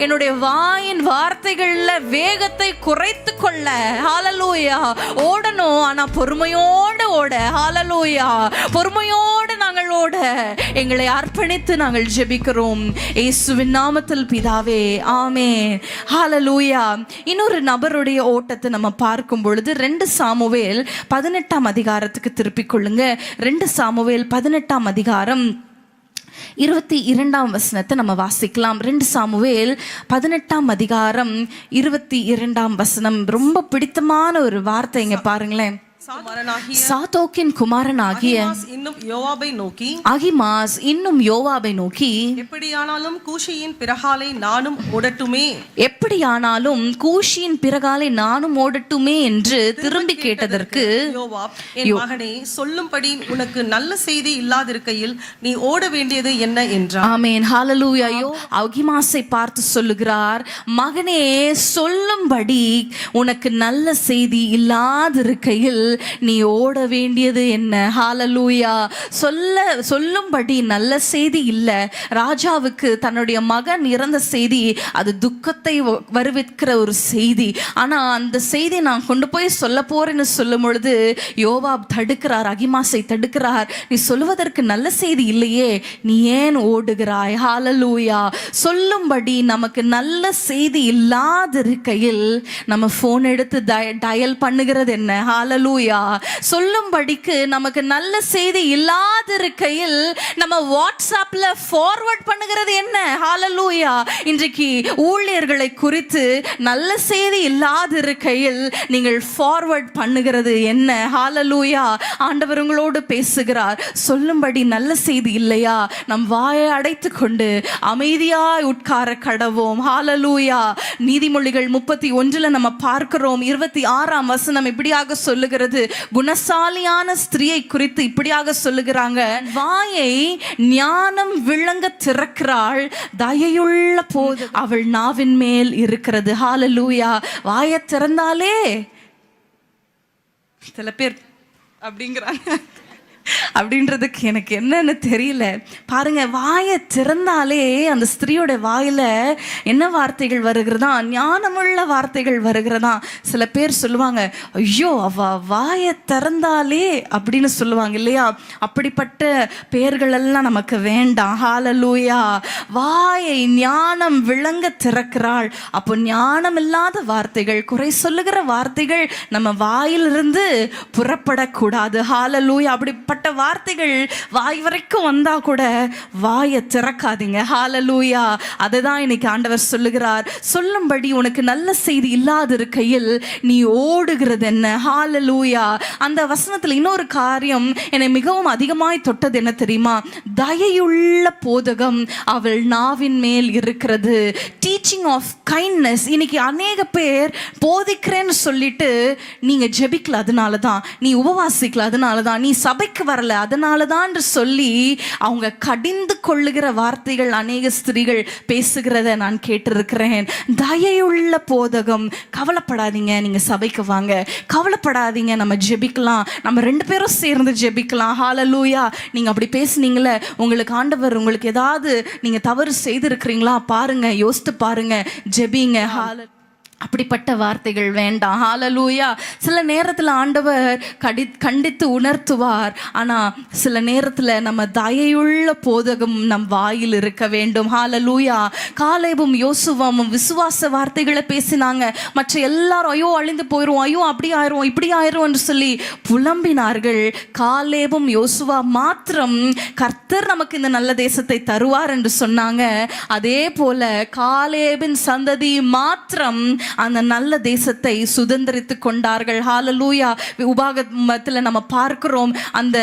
என்னுடைய வாயின் வார்த்தைகள்ல வேகத்தை குறைத்து கொள்ள ஹalleluya ஓடணும். ஆனா பொறுமையோடு ஓட. ஹalleluya. பொறுமையோடு நாங்கள் ஓட எங்களை அர்ப்பணித்து நாங்கள் ஜெபிக்கிறோம் இயேசுவின் நாமத்தில் பிதாவே, ஆமென். ஹalleluya. இன்னொரு நபருடைய ஓட்டத்தை நம்ம பார்க்கும் பொழுது 2 சாமுவேல் 18 திருப்பிக் கொள்ளுங்க. 2 சாமுவேல் 18 22 நம்ம வாசிக்கலாம். 2 சாமுவேல் 18 ரொம்ப பிடித்தமான ஒரு வார்த்தை. இங்க பாருங்களேன். சாதோக்கின் குமாரனாகிய அகிமாஸ் இன்னும் யோவாபை நோக்கி, எப்படியானாலும் கூஷியின் பிறகாலை நானும் ஓடட்டுமே, எப்படியானாலும் கூஷியின் பிறகாலை நானும் ஓடட்டுமே என்று திரும்பி கேட்டதற்கு யோவாப், என் மகனே, சொல்லும்படி உனக்கு நல்ல செய்தி இல்லாதிருக்கையில் நீ ஓட வேண்டியது என்ன என்றார். ஆமென். ஹalleluya. அகிமாஸை பார்த்து சொல்லுகிறார், மகனே, சொல்லும்படி உனக்கு நல்ல செய்தி இல்லாதிருக்கையில் நீ ஓட வேண்டியது என்ன. ஹalleluya. சொல்லும்படி நல்ல செய்தி இல்ல. ராஜாவுக்கு தன்னுடைய மகன் இறந்த செய்தி அது துக்கத்தை வருவிக்கிற ஒரு செய்தி. ஆனா அந்த செய்தி நான் கொண்டு போய் சொல்ல போறேன்னு சொல்லும் பொழுது யோவாப் தடுக்கிறார், அகிமாஸை தடுக்கிறார். நீ சொல்லுவதற்கு நல்ல செய்தி இல்லையே, நீ ஏன் ஓடுகிறாய். ஹalleluya. சொல்லும்படி நமக்கு நல்ல செய்தி இல்லாதிருக்கையில் நம்ம போன் எடுத்து டயல் பண்ணுகிறது என்ன. ஹalleluya. சொல்லும்படிக்கு நமக்கு நல்ல செய்தி இல்லாதிருக்கையில் நம்ம வாட்ஸ்அப்ல ஃபார்வர்ட் பண்ணுகிறது என்ன. ஹalleluya. இன்றைக்கு ஊழியர்களை குறித்து நல்ல செய்தி இல்லாதிருக்கையில் நீங்கள் ஃபார்வர்ட் பண்ணுகிறது என்ன. ஹalleluya. ஆண்டவர் உங்களோடு பேசுகிறார். சொல்லும்படி நல்ல செய்தி இல்லையா, நம் வாயை அடைத்து கொண்டு அமைதியாய் உட்கார கடவோம். ஹalleluya. நீதிமொழிகள் 31 நம்ம பார்க்கிறோம். 26 இப்படியாக சொல்லுகிறது. குணசாலியான ஸ்திரியை குறித்து இப்படியாக சொல்லுகிறாங்க, வாயை ஞானம் விளங்க திறக்கிறாள், தயையுள்ள போது அவள் நாவின் மேல் இருக்கிறது. ஹalleluya. வாயை திறந்தாலே சில பேர் அப்படிங்கிறாங்க. அப்படின்றதுக்கு எனக்கு என்னன்னு தெரியல. பாருங்க, வாயை திறந்தாலே அந்த ஸ்திரியோட வாயில என்ன வார்த்தைகள் வருகிறதா, ஞானமுள்ள வார்த்தைகள் வருகிறதா. சில பேர் சொல்லுவாங்க, ஐயோ அவ வாயை திறந்தாலே அப்படின்னு சொல்லுவாங்க இல்லையா. அப்படிப்பட்ட பெயர்கள் எல்லாம் நமக்கு வேண்டாம். ஹalleluya. வாயை ஞானம் விளங்க திறக்கிறாள். அப்போ ஞானம் இல்லாத வார்த்தைகள், குறை சொல்லுகிற வார்த்தைகள் நம்ம வாயிலிருந்து புறப்படக்கூடாது. ஹalleluya. அப்படிப்பட்ட வார்த்தைகள் வாய் வரைக்கும் வந்தா கூட வாயை திறக்காதீங்க. ஹalleluya. அதுதான் இன்னைக்கு ஆண்டவர் சொல்லுகிறார். சொல்லும்படி உனக்கு நல்ல செய்தி இல்லாதிருக்கையில் நீ ஓடுகிறது என்ன. ஹalleluya. அந்த வசனத்துல இன்னொரு காரியம் என்னை மிகவும் அதிகமாய் தொட்டது என்ன தெரியுமா, தயையுள்ள போதகம் அவள் நாவின் மேல் இருக்கிறது. Teaching of kindness. இன்னைக்கு அநேக பேர் போதிக்கிறேன்னு சொல்லிட்டு நீங்க ஜெபிக்கல, அதனாலதான் நீ உபவாசிக்கல, அதனாலதான் நீ சபைக்கு வரல, அதனாலதான் சொல்லி அவங்க கடிந்து கொள்ளுகிற வார்த்தைகள் அநேக ஸ்திரீகள் பேசுகிறத நான் கேட்டிருக்கிறேன். தயையுள்ள போதகம். கவலைப்படாதீங்க, நீங்க சபைக்கு வாங்க. கவலைப்படாதீங்க, நம்ம ஜெபிக்கலாம், நம்ம 2 பேரும் சேர்ந்து ஜெபிக்கலாம். ஹalleluya. நீங்க அப்படி பேசுனீங்களே, உங்களுக்கு ஆண்டவர் உங்களுக்கு ஏதாவது நீங்க தவறு செய்திருக்கிறீங்களா பாருங்க, யோசித்து பாருங்க, ஜெபிங்க. அப்படிப்பட்ட வார்த்தைகள் வேண்டாம். ஹalleluya. சில நேரத்தில் ஆண்டவர் கண்டித்து உணர்த்துவார். ஆனால் சில நேரத்தில் நம்ம தயையுள்ள போதகம் நம் வாயில் இருக்க வேண்டும். ஹalleluya. காலேபும் யோசுவாவும் விசுவாச வார்த்தைகளை பேசினாங்க. மற்ற எல்லாரும் ஐயோ அழிந்து போயிடுவோம், ஐயோ அப்படி ஆயிரும் இப்படி ஆயிரும் என்று சொல்லி புலம்பினார்கள். காலேபும் யோசுவா மாத்திரம் கர்த்தர் நமக்கு இந்த நல்ல தேசத்தை தருவார் என்று சொன்னாங்க. அதே போல காலேபின் சந்ததி மாத்திரம் அந்த நல்ல தேசத்தை சுதந்திரித்து கொண்டார்கள். ஹalleluya. உபாகமத்தில் நம்ம பார்க்கிறோம் அந்த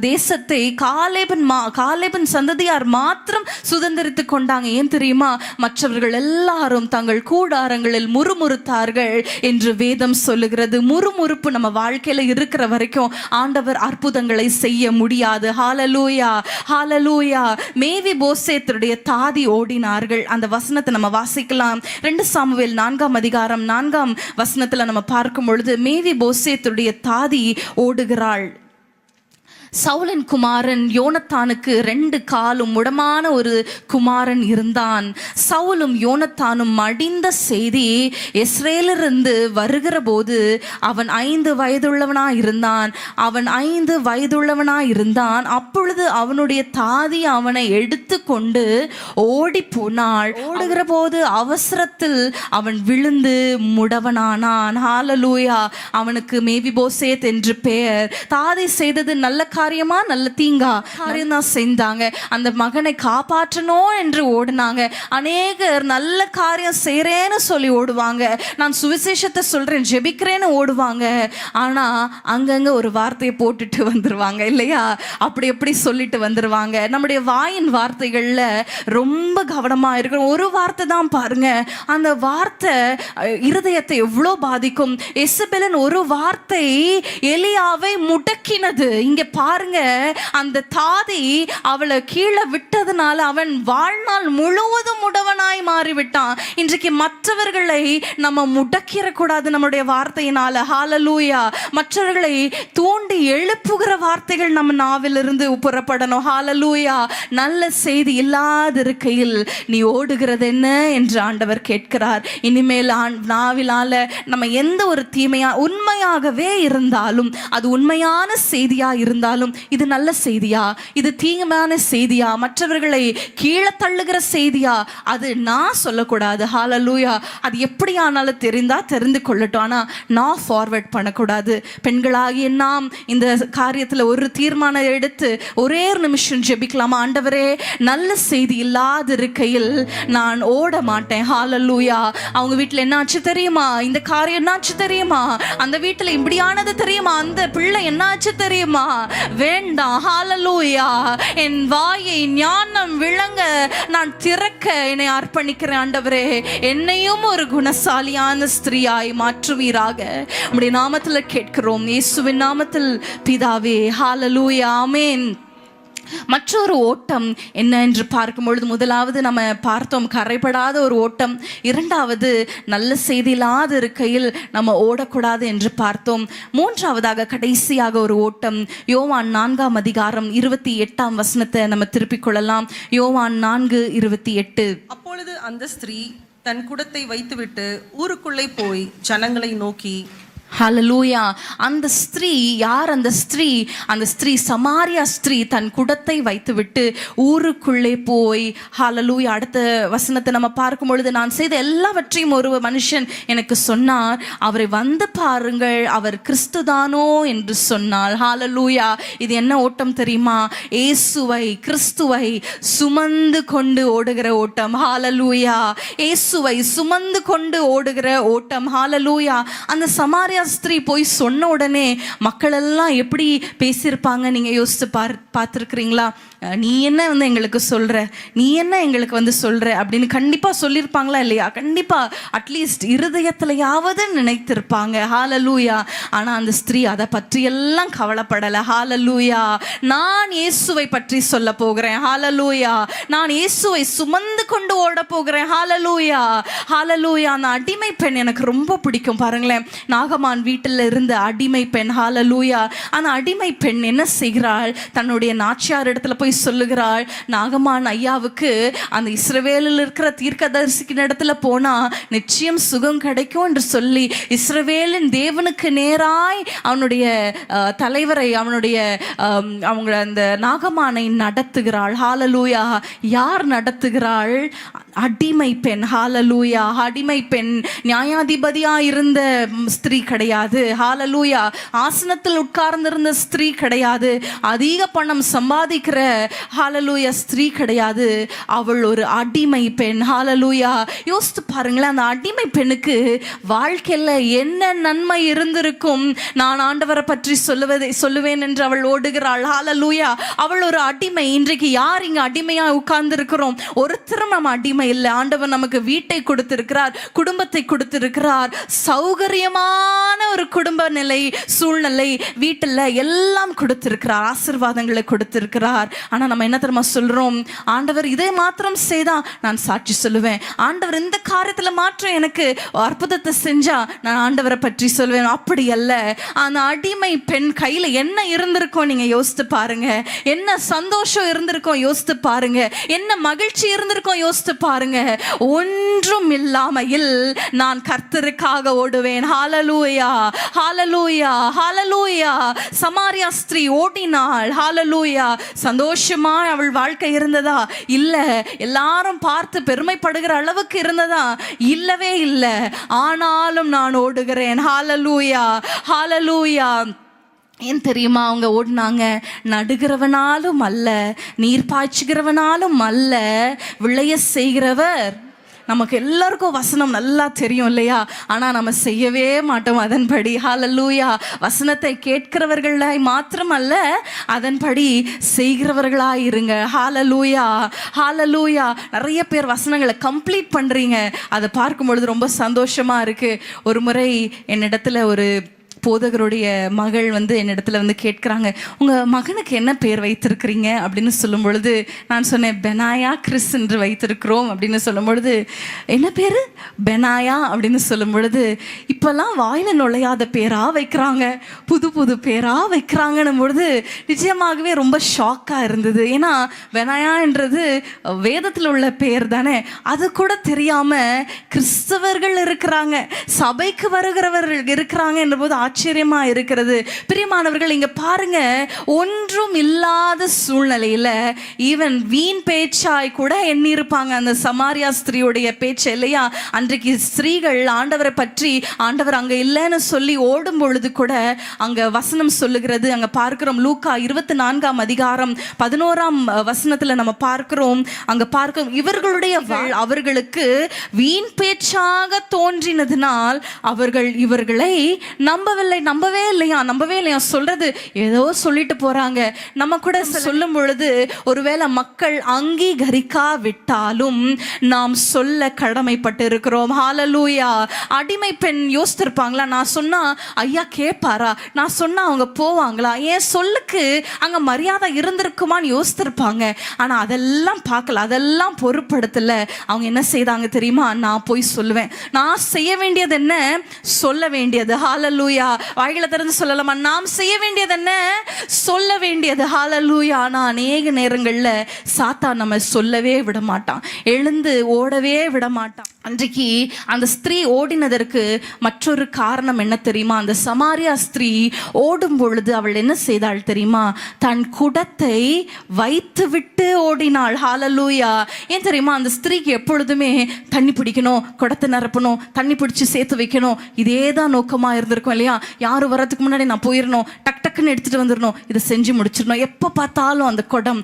தேசத்தை காலேபின் சந்ததியார் மாத்திரம் சுதந்திரித்து கொண்டாங்க. ஏன் தெரியுமா? மற்றவர்கள் எல்லாரும் தங்கள் கூடாரங்களில் முறுமுறுத்தார்கள் என்று வேதம் சொல்லுகிறது. முறுமுறுப்பு நம்ம வாழ்க்கையில இருக்கிற வரைக்கும் ஆண்டவர் அற்புதங்களை செய்ய முடியாது. ஹalleluya. ஹalleluya. மேவி போசேத்துடைய தாதி ஓடினார்கள். அந்த வசனத்தை நம்ம வாசிக்கலாம். 2 சாமுவேல் 4ஆம் அதிகாரம் 4ஆம் வசனத்துல நம்ம பார்க்கும் பொழுது மேவி போசேத்துடைய தாதி ஓடுகிறாள். சவுலின் குமாரன் யோனத்தானுக்கு 2 காலும் முடமான ஒரு குமாரன் இருந்தான். சவுலும் யோனத்தானும் மடிந்த செய்தி இஸ்ரேலிலிருந்து வருகிற போது அவன் 5 வயதுள்ளவனாய் இருந்தான். அப்பொழுது அவனுடைய தாதி அவனை எடுத்து கொண்டு ஓடி போனாள். ஓடுகிற போது அவசரத்தில் அவன் விழுந்து முடவனானான். ஹalleluya. அவனுக்கு மேவிபோசேத் என்று பெயர். தாதி செய்தது நல்ல காரியமா நல்ல தீங்கா காரியம் தான் செஞ்சாங்க. அந்த மகனை காப்பாற்றணும் என்று ஓடுனாங்க. அநேகர் நல்ல காரியம் செய்றேன்னு சொல்லி ஓடுவாங்க. நான் சுவிசேஷத்தை சொல்றேன் ஜெபிக்கிறேன்னு ஓடுவாங்க. ஆனா அங்கங்க ஒரு வார்த்தையை போட்டுட்டு வந்துருவாங்க இல்லையா? அப்படி எப்படி சொல்லிட்டு வந்துருவாங்க. நம்முடைய வாயின் வார்த்தைகள்ல ரொம்ப கவனமா இருக்கணும். ஒரு வார்த்தை தான் பாருங்க, அந்த வார்த்தை இருதயத்தை எவ்வளோ பாதிக்கும். எசபெலின் ஒரு வார்த்தை எலியாவை முடக்கினது. இங்க பாருங்க, அந்த தாதி அவளை கீழே விட்டதுனால அவன் வாழ்நாள் முழுவதும் முடவனாய் மாறிவிட்டான். இன்றைக்கு மற்றவர்களை நம்ம முடக்கிற கூடாது நம்முடைய வார்த்தையினால. ஹalleluya. மற்றவர்களை தூண்டி எழுப்புகிற வார்த்தைகள் நம்ம நாவிலிருந்து புறப்படணும். ஹalleluya. நல்ல செய்தி இல்லாதிருக்கையில் நீ ஓடுகிறது என்ன என்று ஆண்டவர் கேட்கிறார். இனிமேல் நாவிலால நம்ம எந்த ஒரு தீமையா உண்மையாகவே இருந்தாலும், அது உண்மையான செய்தியா இருந்தாலும், இது நல்ல செய்தியா, இது தீமையான செய்தியா, மற்றவர்களை கீழே தள்ளுகிற செய்தியா, அது நான் சொல்லக்கூடாது. ஹalleluya. அது எப்படியானாலும் தெரிந்து கொள்ளட்டும். ஆனா நான் ஃபார்வர்ட் பண்ணக்கூடாது. பெண்களாகிய நாம் இந்த காரியத்துல ஒரு தீர்மானம் எடுத்து ஒரே ஒரு நிமிஷம் ஜெபிக்கலாமா? ஆண்டவரே, நல்ல செய்தி இல்லாத இருக்கையில் நான் ஓட மாட்டேன். ஹalleluya. அவங்க வீட்டுல என்னாச்சு தெரியுமா, இந்த காரியம் என்னாச்சு தெரியுமா, அந்த வீட்டுல இப்படியானது தெரியுமா, அந்த பிள்ளை என்னாச்சு தெரியுமா, வேண்டாம். ஹalleluya. என் வாயை ஞானம் விளங்க நான் திறக்க என்னை அர்ப்பணிக்கிறேன். ஆண்டவரே, என்னையும் ஒரு குணசாலியான ஸ்திரீயாய் மாற்றுவீராக. உம்முடைய நாமத்துல கேட்கிறோம், இயேசுவின் நாமத்தில் பிதாவே. ஹalleluya. ஆமென். மற்றொரு ஓட்டம் என்ன என்று பார்க்கும் பொழுது, முதலாவது நம்ம பார்த்தோம் கரைபடாத ஒரு ஓட்டம். இரண்டாவது நல்ல செய்தி இல்லாத இருக்கையில் நம்ம ஓடக்கூடாது என்று பார்த்தோம். மூன்றாவதாக கடைசியாக ஒரு ஓட்டம். யோவான் 4ஆம் அதிகாரம் 28ஆம் வசனத்தை நம்ம திருப்பிக் கொள்ளலாம். யோவான் 4:28. அப்பொழுது அந்த ஸ்திரீ தன் குடத்தை வைத்துவிட்டு ஊருக்குள்ளே போய் ஜனங்களை நோக்கி. ஹalleluya. அந்த ஸ்திரீ யார்? அந்த ஸ்திரீ சமாரியா ஸ்திரீ தன் குடத்தை வைத்துவிட்டு ஊருக்குள்ளே போய். ஹalleluya. அடுத்த வசனத்தை நம்ம பார்க்கும் பொழுது, நான் செய்த எல்லாவற்றையும் ஒரு மனுஷன் எனக்கு சொன்னார், அவரை வந்து பாருங்கள், அவர் கிறிஸ்துதானோ என்று சொன்னாள். ஹalleluya. இது என்ன ஓட்டம் தெரியுமா? இயேசுவை கிறிஸ்துவை சுமந்து கொண்டு ஓடுகிற ஓட்டம். ஹalleluya. இயேசுவை சுமந்து கொண்டு ஓடுகிற ஓட்டம். ஹalleluya. அந்த சமாரியா ஸ்திரீ போய் சொன்ன உடனே மக்கள் எல்லாம் எப்படி பேசியிருப்பாங்க நீங்க யோசிச்சு பார்த்துருக்கிறீங்களா? நீ என்ன வந்து எங்களுக்கு சொல்ற, நீ என்ன எங்களுக்கு வந்து சொல்ற அப்படின்னு கண்டிப்பா சொல்லியிருப்பாங்களா இல்லையா? கண்டிப்பா அட்லீஸ்ட் இருதயத்திலையாவது நினைத்திருப்பாங்க. ஹalleluya. ஆனா அந்த ஸ்திரீ அதை பற்றி எல்லாம் கவலைப்படல. ஹalleluya. நான் இயேசுவை பற்றி சொல்ல போகிறேன். ஹalleluya. நான் இயேசுவை சுமந்து கொண்டு ஓட போகிறேன். ஹalleluya. ஹalleluya. அந்த அடிமை பெண் எனக்கு ரொம்ப பிடிக்கும். பாருங்களேன், நாகம நாகமான் வீட்டில் இருந்த அடிமை பெண். ஹalleluya. அந்த அடிமை பெண் என்ன செய்கிறாள்? தன்னுடைய நாச்சியார் இடத்துல போய் சொல்லுகிறாள், நாகமான் ஐயாவுக்கு அந்த இஸ்ரவேலில் இருக்கிற தீர்க்கதரிசிக்கின் இடத்துல போனா நிச்சயம் சுகம் கிடைக்கும் என்று சொல்லி இஸ்ரவேலின் தேவனுக்கு நேராய் அவனுடைய தலைவரை அவங்க அந்த நாகமானை நடத்துகிறாள். ஹalleluya. யார் நடத்துகிறாள்? அடிமை பெண். ஹalleluya. அடிமை பெண் நியாயாதிபதியா இருந்த ஸ்திரீ கிடையாது. ஹalleluya. ஆசனத்தில் உட்கார்ந்திருந்த ஸ்திரீ கிடையாது. அதிக பணம் சம்பாதிக்கிற ஹalleluya ஸ்திரீ கிடையாது. அவள் ஒரு அடிமை பெண். ஹalleluya. யோசித்து பாருங்களேன், அந்த அடிமை பெண்ணுக்கு வாழ்க்கையில என்ன நன்மை இருந்திருக்கும்? நான் ஆண்டவரை பற்றி சொல்லுவேன் என்று அவள் ஓடுகிறாள். ஹalleluya. அவள் ஒரு அடிமை. இன்றைக்கு யார் இங்க அடிமையா உட்கார்ந்து இருக்கிறோம்? ஒருத்தரும் நம்ம அடிமை இல்லை. ஆண்டவர் நமக்கு வீட்டை கொடுத்திருக்கிறார், குடும்பத்தை கொடுத்திருக்கிறார், சௌகரியமான ஒரு குடும்ப நிலை சூழ்நிலை வீட்டில் எல்லாம் கொடுத்திருக்கிறார், ஆசீர்வாதங்களை கொடுத்திருக்கிறார். ஆனா நம்ம என்ன தெரியுமா சொல்றோம்? ஆண்டவர் இதை மாத்திரம் செய்தா நான் சாட்சி சொல்லுவேன், ஆண்டவர் இந்த காரியத்துல மாற்றம் எனக்கு அற்புதத்தை செஞ்சா நான் ஆண்டவரை பற்றி சொல்வேன். அப்படி அல்ல. அந்த அடிமை பெண் கையில என்ன இருந்திருக்கும் நீங்க யோசித்து பாருங்க. என்ன சந்தோஷம் இருந்திருக்கும் யோசித்து பாருங்க. என்ன மகிழ்ச்சி இருந்திருக்கும் யோசித்து பாருங்க. ஒன்றும் இல்லாமையில் நான் கர்த்தருக்காக ஓடுவேன். ஹalleluya. ஹalleluya. ஹalleluya. சமாரியா ஸ்திரீ ஓடினாள். ஹalleluya. சந்தோஷமா அவள் வாழ்க்கை இருந்ததா? இல்ல. எல்லாரும் பார்த்து பெருமைப்படுகிற அளவுக்கு இருந்ததா? இல்லவே இல்லை. ஆனாலும் நான் ஓடுகிறேன். ஹalleluya. ஹalleluya. ஏன் தெரியுமா அவங்க ஓடினாங்க? நடுகிறவனாலும் அல்ல, நீர் பாய்ச்சுகிறவனாலும் அல்ல, விளைய செய்கிறவர். நமக்கு எல்லாருக்கும் வசனம் நல்லா தெரியும் இல்லையா? ஆனா நம்ம செய்யவே மாட்டோம் அதன்படி. ஹalleluya. வசனத்தை கேட்கிறவர்களாய் மாத்திரமல்ல, அதன்படி செய்கிறவர்களாய் இருங்க. ஹalleluya. ஹalleluya. நிறைய பேர் வசனங்களை கம்ப்ளீட் பண்றீங்க, அதை பார்க்கும் பொழுது ரொம்ப சந்தோஷமா இருக்கு. ஒரு முறை என்னிடத்துல ஒரு போதகருடைய மகள் என்னிடத்துல கேட்குறாங்க, உங்கள் மகனுக்கு என்ன பேர் வைத்திருக்கிறீங்க அப்படின்னு சொல்லும் பொழுது நான் சொன்னேன், பெனாயா கிறிஸ் என்று வைத்திருக்கிறோம் அப்படின்னு சொல்லும் பொழுது, என்ன பேர் பெனாயா அப்படின்னு சொல்லும் பொழுது, இப்போல்லாம் வாயில நுழையாத பேராக வைக்கிறாங்க, புது புது பேராக வைக்கிறாங்கன்னும் பொழுது நிச்சயமாகவே ரொம்ப ஷாக்காக இருந்தது. ஏன்னா பெனாயா என்றது வேதத்தில் உள்ள பேர் தானே, அது கூட தெரியாமல் கிறிஸ்தவர்கள் இருக்கிறாங்க, சபைக்கு வருகிறவர்கள் இருக்கிறாங்க என்ற போது ஆச்சரியமா இருக்கிறது. பிரியமானவர்கள், இங்க பாருங்க, ஒன்றும் இல்லாத சூழ்நிலையில ஈவன் வீண் பேச்சாய் கூட எண்ணி இருப்பாங்க அந்த சமாரியா ஸ்திரீயுடைய பேச்சு இல்லையா? அன்றைக்கு ஸ்திரீகள் ஆண்டவரை பற்றி ஆண்டவர் அங்க இல்லைன்னு சொல்லி ஓடும் பொழுது கூட அங்க வசனம் சொல்லுகிறது. அங்க பார்க்கிறோம், லூக்கா 24ஆம் அதிகாரம் 11ஆம் வசனத்துல நம்ம பார்க்கிறோம். அங்க பார்க்கிறோம், இவர்களுடைய அவர்களுக்கு வீண் பேச்சாக தோன்றினதினால் அவர்கள் இவர்களை நம்பவே இல்லையா சொல்றது ஏதோ சொல்லிட்டு போறாங்க. நம்ம கூட சொல்லும் பொழுது ஒருவேளை மக்கள் அங்கீகரிக்காவிட்டாலும் நாம் சொல்ல கடமைப்பட்டு இருக்கிறோம். ஹalleluya. அடிமை பெண் யோசித்திருப்பாங்களா? நான் சொன்னா ஐயா கேட்பாரா? நான் சொன்னா அவங்க போவாங்களா? ஏன் சொல்லுக்கு அங்க மரியாதை இருந்திருக்குமான்னு யோசித்திருப்பாங்க. ஆனா அதெல்லாம் பார்க்கல, அதெல்லாம் பொருட்படுத்தல. அவங்க என்ன செய்தாங்க தெரியுமா? நான் போய் சொல்லுவேன். நான் செய்ய வேண்டியது என்ன? சொல்ல வேண்டியது. ஹalleluya. வாயில திறந்து சொல்லலாமா? நாம் செய்ய வேண்டியது என்ன? சொல்ல வேண்டியது. ஹalleluya. ஆனா அநேக நேரங்கள்ல சாத்தான் நம்ம சொல்லவே விட மாட்டான், எழுந்து ஓடவே விட மாட்டான். அன்றைக்கு அந்த ஸ்திரீ ஓடினதற்கு மற்றொரு காரணம் என்ன தெரியுமா? அந்த சமாரியா ஸ்திரீ ஓடும் பொழுது அவள் என்ன செய்தாள் தெரியுமா? தன் குடத்தை வைத்து விட்டு ஓடினாள். ஹalleluya. ஏன் தெரியுமா? அந்த ஸ்திரீக்கு எப்பொழுதுமே தண்ணி பிடிக்கணும், குடத்தை நிரப்பணும், தண்ணி பிடிச்சி சேர்த்து வைக்கணும், இதே தான் நோக்கமா இருந்திருக்கும் இல்லையா? யாரும் வரதுக்கு முன்னாடி நான் போயிடணும், டக் டக்குன்னு எடுத்துட்டு வந்துடணும், இதை செஞ்சு முடிச்சிடணும். எப்போ பார்த்தாலும் அந்த குடம்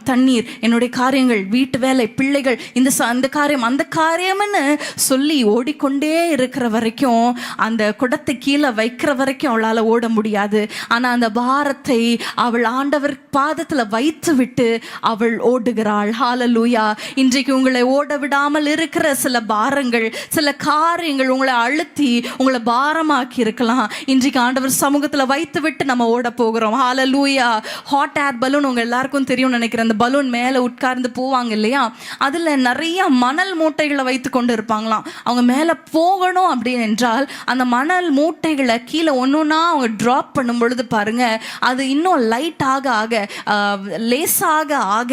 தண்ணீர், என்னுடைய காரியங்கள், வீட்டு வேலை, பிள்ளைகள், இந்த காரியம் அந்த காரியம்னு சொல்லி ஓடிக்கொண்டே இருக்கிற வரைக்கும், அந்த குடத்தை கீழே வைக்கிற வரைக்கும் அவளால் ஓட முடியாது. ஆனால் அந்த பாரத்தை அவள் ஆண்டவர் பாதத்தில் வைத்து விட்டு அவள் ஓடுகிறாள். ஹalleluya. இன்றைக்கு உங்களை ஓட விடாமல் இருக்கிற சில பாரங்கள், சில காரியங்கள் உங்களை அழுத்தி உங்களை பாரமாக்கி உருவாக்கி இருக்கலாம். இன்றைக்கு ஆண்டவர் சமூகத்துல வைத்து விட்டு நம்ம ஓட போகிறோம். ஹalleluya. ஹாட் ஏர் பலூன் உங்க எல்லாருக்கும் தெரியும் நினைக்கிறேன். அந்த பலூன் மேல உட்கார்ந்து போவாங்க இல்லையா, அதுல நிறைய மணல் மூட்டைகளை வைத்து கொண்டு இருப்பாங்களாம். அவங்க மேல போகணும் அப்படின்னு என்றால் அந்த மணல் மூட்டைகளை கீழே ஒன்னொன்னா அவங்க டிராப் பண்ணும் பொழுது பாருங்க, அது இன்னும் லைட் ஆக ஆக லேசாக ஆக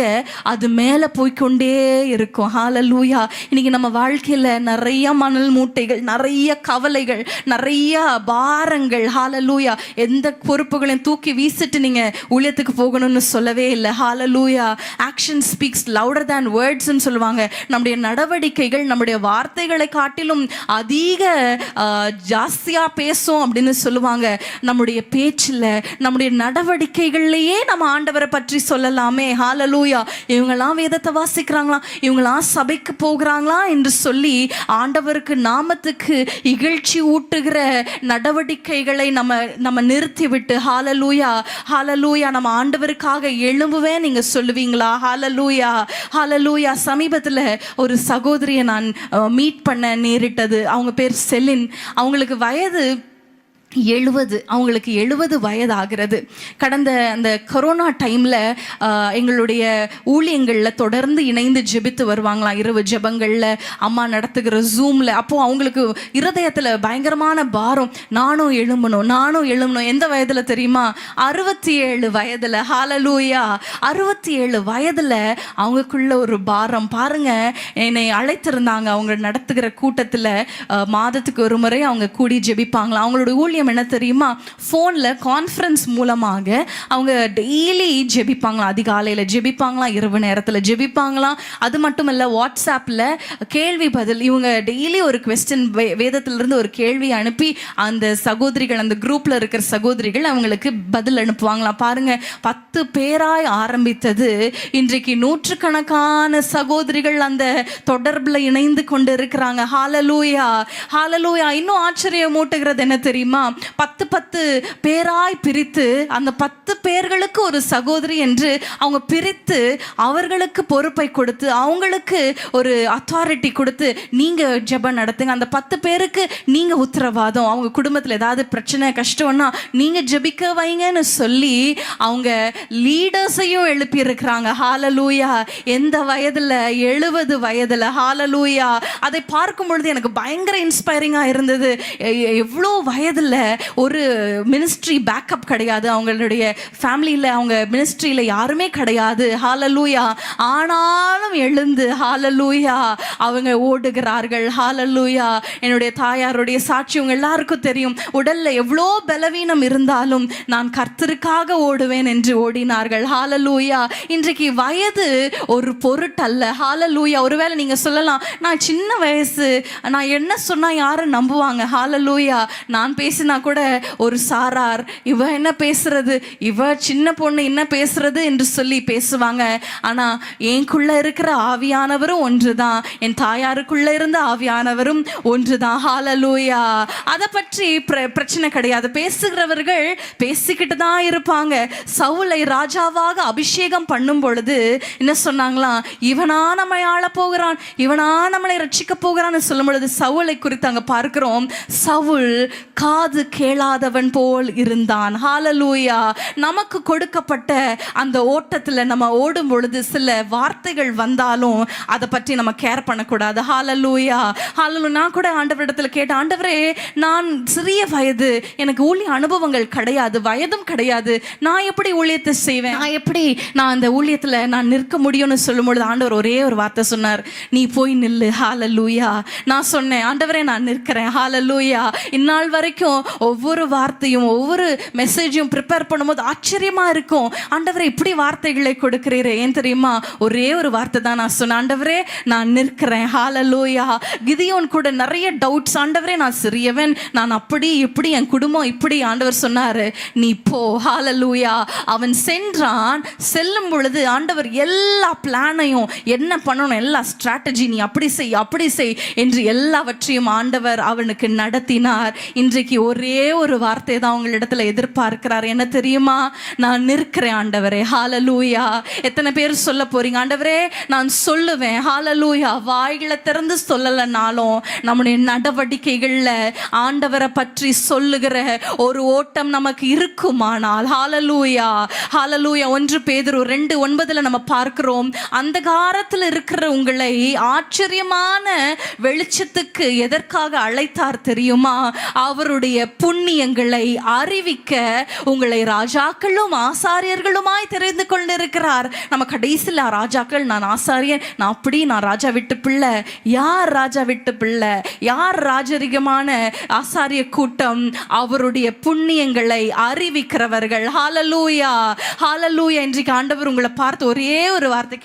அது மேல போய்கொண்டே இருக்கும். ஹalleluya. இன்னைக்கு நம்ம வாழ்க்கையில நிறைய மணல் மூட்டைகள், நிறைய கவலைகள், நிறைய பாரங்கள். ஹalleluya. எந்த பொறுப்புகளையும் தூக்கி வீசிட்டு நீங்க ஊழியத்துக்கு போகணும்னு சொல்லவே இல்லை. Hallelujah. Action speaks louder than words ன்னு சொல்லுவாங்க. நம்முடைய நடவடிக்கைகள் நம்முடைய வார்த்தைகளை காட்டிலும் அதிக ஜாஸ்தியா பேசும் அப்படின்னு சொல்லுவாங்க. நம்முடைய பேச்சில், நம்முடைய நடவடிக்கைகள்லயே நம்ம ஆண்டவரை பற்றி சொல்லலாமே. ஹalleluya. இவங்கெல்லாம் வேதத்தை வாசிக்கிறாங்களா, இவங்கெல்லாம் சபைக்கு போகிறாங்களா என்று சொல்லி ஆண்டவருக்கு நாமத்துக்கு இகழ்ச்சி ஊட்டுகிற நடவடிக்கைகளை நம்ம நிறுத்தி விட்டு ஹalleluya ஹalleluya நம்ம ஆண்டவருக்காக எழும்புவேன் நீங்க சொல்லுவீங்களா? ஹalleluya ஹalleluya. சமீபத்தில் ஒரு சகோதரியை நான் மீட் பண்ண நேரிட்டது. அவங்க பேர் செலின். அவங்களுக்கு வயது 70. அவங்களுக்கு 70 வயது ஆகிறது. கடந்த அந்த கொரோனா டைமில் எங்களுடைய ஊழியங்களில் தொடர்ந்து இணைந்து ஜெபித்து வருவாங்களாம். இரவு ஜெபங்களில், அம்மா நடத்துகிற ஜூமில். அப்போது அவங்களுக்கு இருதயத்தில் பயங்கரமான பாரம், நானும் எழும்பணும். எந்த வயதில் தெரியுமா? 67 வயதில். ஹalleluya. 67 வயதில் அவங்களுக்குள்ள ஒரு பாரம் பாருங்க. என்னை அழைத்திருந்தாங்க. அவங்க நடத்துகிற கூட்டத்தில் மாதத்துக்கு ஒரு முறை அவங்க கூடி ஜெபிப்பாங்களாம். அவங்களோட ஊழியம் என்ன தெரியுமா? ஃபோனில் கான்ஃபரன்ஸ் மூலமாக அவங்க டெய்லி ஜெபிப்பாங்களாம். அதிகாலையில் ஜெபிப்பாங்களாம், இரவு நேரத்தில் ஜெபிப்பாங்களாம். அது மட்டும் இல்லை, வாட்ஸ்அப்பில் கேள்வி பதில். இவங்க டெய்லி ஒரு குவெஸ்டின், வேதத்திலிருந்து ஒரு கேள்வி அனுப்பி அந்த சகோதரிகள், அந்த குரூப்பில் இருக்கிற சகோதரிகள் அவங்களுக்கு பதில் அனுப்புவாங்களாம். பாருங்க, 10 பேராய் ஆரம்பித்தது இன்றைக்கு நூற்றுக்கணக்கான சகோதரிகள் அந்த தொடர்பில் இணைந்து கொண்டு இருக்கிறாங்க. ஹalleluya ஹalleluya. இன்னும் ஆச்சரியம் மூட்டுகிறது என்ன தெரியுமா? 10 பேராய் பிரித்து, அந்த 10 பேர்களுக்கு ஒரு சகோதரி என்று அவங்க பிரித்து அவர்களுக்கு பொறுப்பை கொடுத்து, அவங்களுக்கு ஒரு அத்தாரிட்டி கொடுத்து, நீங்க ஜெபம் நடத்துங்க, அந்த 10 பேருக்கு நீங்க உத்தரவாதம், அவங்க குடும்பத்தில் ஏதாவது பிரச்சனை கஷ்டம்னா நீங்க ஜெபிக்க வைங்கன்னு சொல்லி அவங்க லீடர்ஸையும் எழுப்பி இருக்கிறாங்க. ஹalleluya. எந்த வயதுல? 70 வயதுல. ஹalleluya. அதை பார்க்கும் பொழுது எனக்கு பயங்கர இன்ஸ்பைரிங்கா இருந்தது. எவ்வளோ வயதுல ஒரு மினிஸ்ட்ரி பேக்கப் கிடையாது, அவங்களுடைய ஃபேமிலியில், அவங்க மினிஸ்ட்ரியில் யாருமே கிடையாது. ஹalleluya. ஆனாலும் எழுந்து ஹalleluya அவங்க ஓடுகிறார்கள். ஹalleluya. என்னுடைய தாயாருடைய சாட்சி உங்க எல்லாருக்கும் தெரியும். உடல்ல எவ்வளோ பலவீனம் இருந்தாலும் நான் கர்த்தருக்காக ஓடுவேன் என்று ஓடினார்கள். ஹalleluya. இன்றைக்கு வயது ஒரு பொருட்டல்ல. ஹalleluya. ஒருவேளை நீங்க சொல்லலாம், நான் சின்ன வயசு, நான் என்ன சொன்னா யாரும் நம்புவாங்க? ஹalleluya. நான் பேசினா கூட ஒரு சாரார், இவ என்ன பேசுறது, இவ சின்ன பொண்ணு என்ன பேசுறது என்று சொல்லி பேசுவாங்க. ஆனா எனக்குள்ள இருக்கிற ஆவியானவரும் ஒன்றுதான், என் தாயாருக்குள்ள இருந்த ஆவியானவரும் ஒன்றுதான். ஹalleluya. அதை பற்றி பிரச்சனை கிடையாது. பேசுகிறவர்கள் பேசிக்கிட்டு தான் இருப்பாங்க. சவுலை ராஜாவாக அபிஷேகம் பண்ணும் பொழுது என்ன சொன்னாங்களாம்? இவனா நம்மை ஆள போகிறான், இவனா நம்மளை ரட்சிக்க போகிறான்னு சொல்லும் பொழுது சவுலை குறித்து அங்க பார்க்கிறோம். சவுல் காது கேளாதவன் போல் இருந்தான். ஹalleluya. நமக்கு கொடுக்கப்பட்ட அந்த ஓட்டத்தில் நம்ம ஓடும் பொழுது சில வார்த்தைகள் வந்தாலும் அதை பற்றி நம்ம கேர் பண்ணக்கூடாது. ஹalleluya ஹalleluya. நான் கூட ஆண்டவரிடத்தில் கேட்டேன், ஆண்டவரே, நான் சிறிய வயது, எனக்கு ஊழிய அனுபவங்கள் கிடையாது, வயதும் கிடையாது, நான் எப்படி ஊழியத்தை செய்வேன், நான் அந்த ஊழியத்தில் நான் நிற்க முடியும்னு சொல்லும் பொழுது ஆண்டவர் ஒரே ஒரு வார்த்தை சொன்னார், நீ போய் நில்லு. ஹalleluya. நான் சொன்னேன், ஆண்டவரே நான் நிற்கிறேன். ஹalleluya. இந்நாள் வரைக்கும் ஒவ்வொரு வார்த்தையும், ஒவ்வொரு மெசேஜையும் ப்ரிப்பேர் பண்ணும்போது ஆச்சரியமா இருக்கும். ஆண்டவரே, இப்படி வார்த்தைகளை கொடுக்கிறீரே. ஏன் தெரியுமா? ஒரே ஒரு வார்த்தை தான் நான் சொன்னேன், ஆண்டவரே நான் நிற்கிறேன். ஹalleluya. கிதியோன் கூட நிறைய டவுட்ஸ், ஆண்டவரே நான் சிறியவன், நான் அப்படி இப்படி, என் குடும்பம் இப்படி. ஆண்டவர் சொன்னாரு, நீ போ. ஹalleluya. அவன் சென்றான். செல்லும் பொழுது ஆண்டவர் எல்லா பிளானையும், என்ன பண்ணணும், எல்லா ஸ்ட்ராட்டஜி, நீ அப்படி செய் என்று எல்லாவற்றையும் ஆண்டவர் அவனுக்கு நடத்தினார். இன்றைக்கு ஒரே ஒரே ஒரு வார்த்தை தான் உங்களிடத்துல எதிர்பார்க்கிறார். என்ன தெரியுமா? நான் நிற்கிறேன் ஆண்டவரே. ஹalleluya. எத்தனை பேர் சொல்ல போறீங்க? ஆண்டவரே நான் சொல்லுவேன். ஹalleluya. வாய்களை திறந்து சொல்லலனாலும் நம்முடைய நடவடிக்கைகள்ல ஆண்டவரை பற்றி சொல்லுகிற ஒரு ஓட்டம் நமக்கு இருக்குமானால் ஹalleluya. ஹalleluya. 1 பேதுரு 2:9 நம்ம பார்க்கிறோம், அந்த காலத்தில் இருக்கிற உங்களை ஆச்சரியமான வெளிச்சத்துக்கு எதற்காக அழைத்தார் தெரியுமா? அவருடைய புண்ணியங்களை அறிவிக்க உங்களை ராஜாக்களும் ஆசாரியர்களுமாய் தெரிந்து கொண்டிருக்கிறார். நம்ம கடைசியில் ராஜாக்கள், நான் ஆசாரியன், நான் அப்படி, நான் ராஜா விட்டு பிள்ளை. யார் ராஜா விட்டு பிள்ளை? யார் ராஜரிகமான ஆசாரிய கூட்டம்? அவருடைய புண்ணியங்களை அறிவிக்கிறவர்கள். ஹalleluya. ஹalleluya. இன்றைக்கு ஆண்டவர் உங்களை பார்த்து ஒரே ஒரு வார்த்தை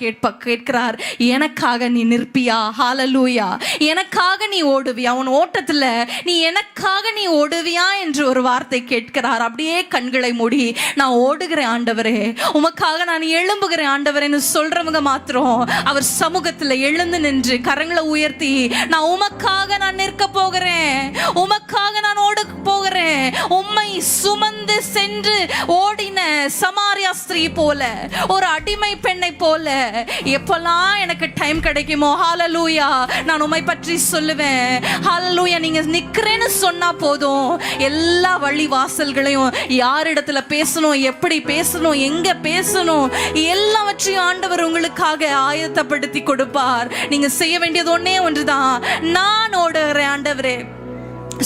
கேட்கிறார், எனக்காக நீ நிற்பியா? ஹalleluya. எனக்காக நீ ஓடுவியா? உன் ஓட்டத்துல நீ எனக்காக நீ ஓடுவியா என்று ஒரு வார்த்தை கேட்கிறார். அப்படியே கண்களை மூடி, நான் ஓடுகிறேன் ஆண்டவரே, உமக்காக நான் எழும்புகிறேன் ஆண்டவரேன்னு சொல்றவங்க மாத்திரம் அவர் சமூகத்துல எழுந்து நின்று கரங்களை உயர்த்தி, நான் உமக்காக நான் நிற்க போகிறேன், உமக்காக நான் ஓட போகிறேன். உம்மை சுமந்து சென்று ஓடின சமாரியா ஸ்திரீ போல, ஒரு அடிமை பெண்ணை போல எப்பெல்லாம் எனக்கு டைம் கிடைக்குமோ ஹalleluya நான் உம்மை பற்றி சொல்லுவேன். ஹalleluya. நீங்க நிக்கிறேன்னு சொன்னா போதும், எல்லா வழி வாசல்களையும், யாரிடத்துல பேசணும், எப்படி பேசணும், எங்க பேசணும், எல்லாவற்றையும் ஆண்டவர் உங்களுக்காக ஆயத்தப்படுத்தி கொடுப்பார். நீங்க செய்ய வேண்டியது ஒண்ணே ஒன்றுதான், நான் ஓடுகிறேன் ஆண்டவரே.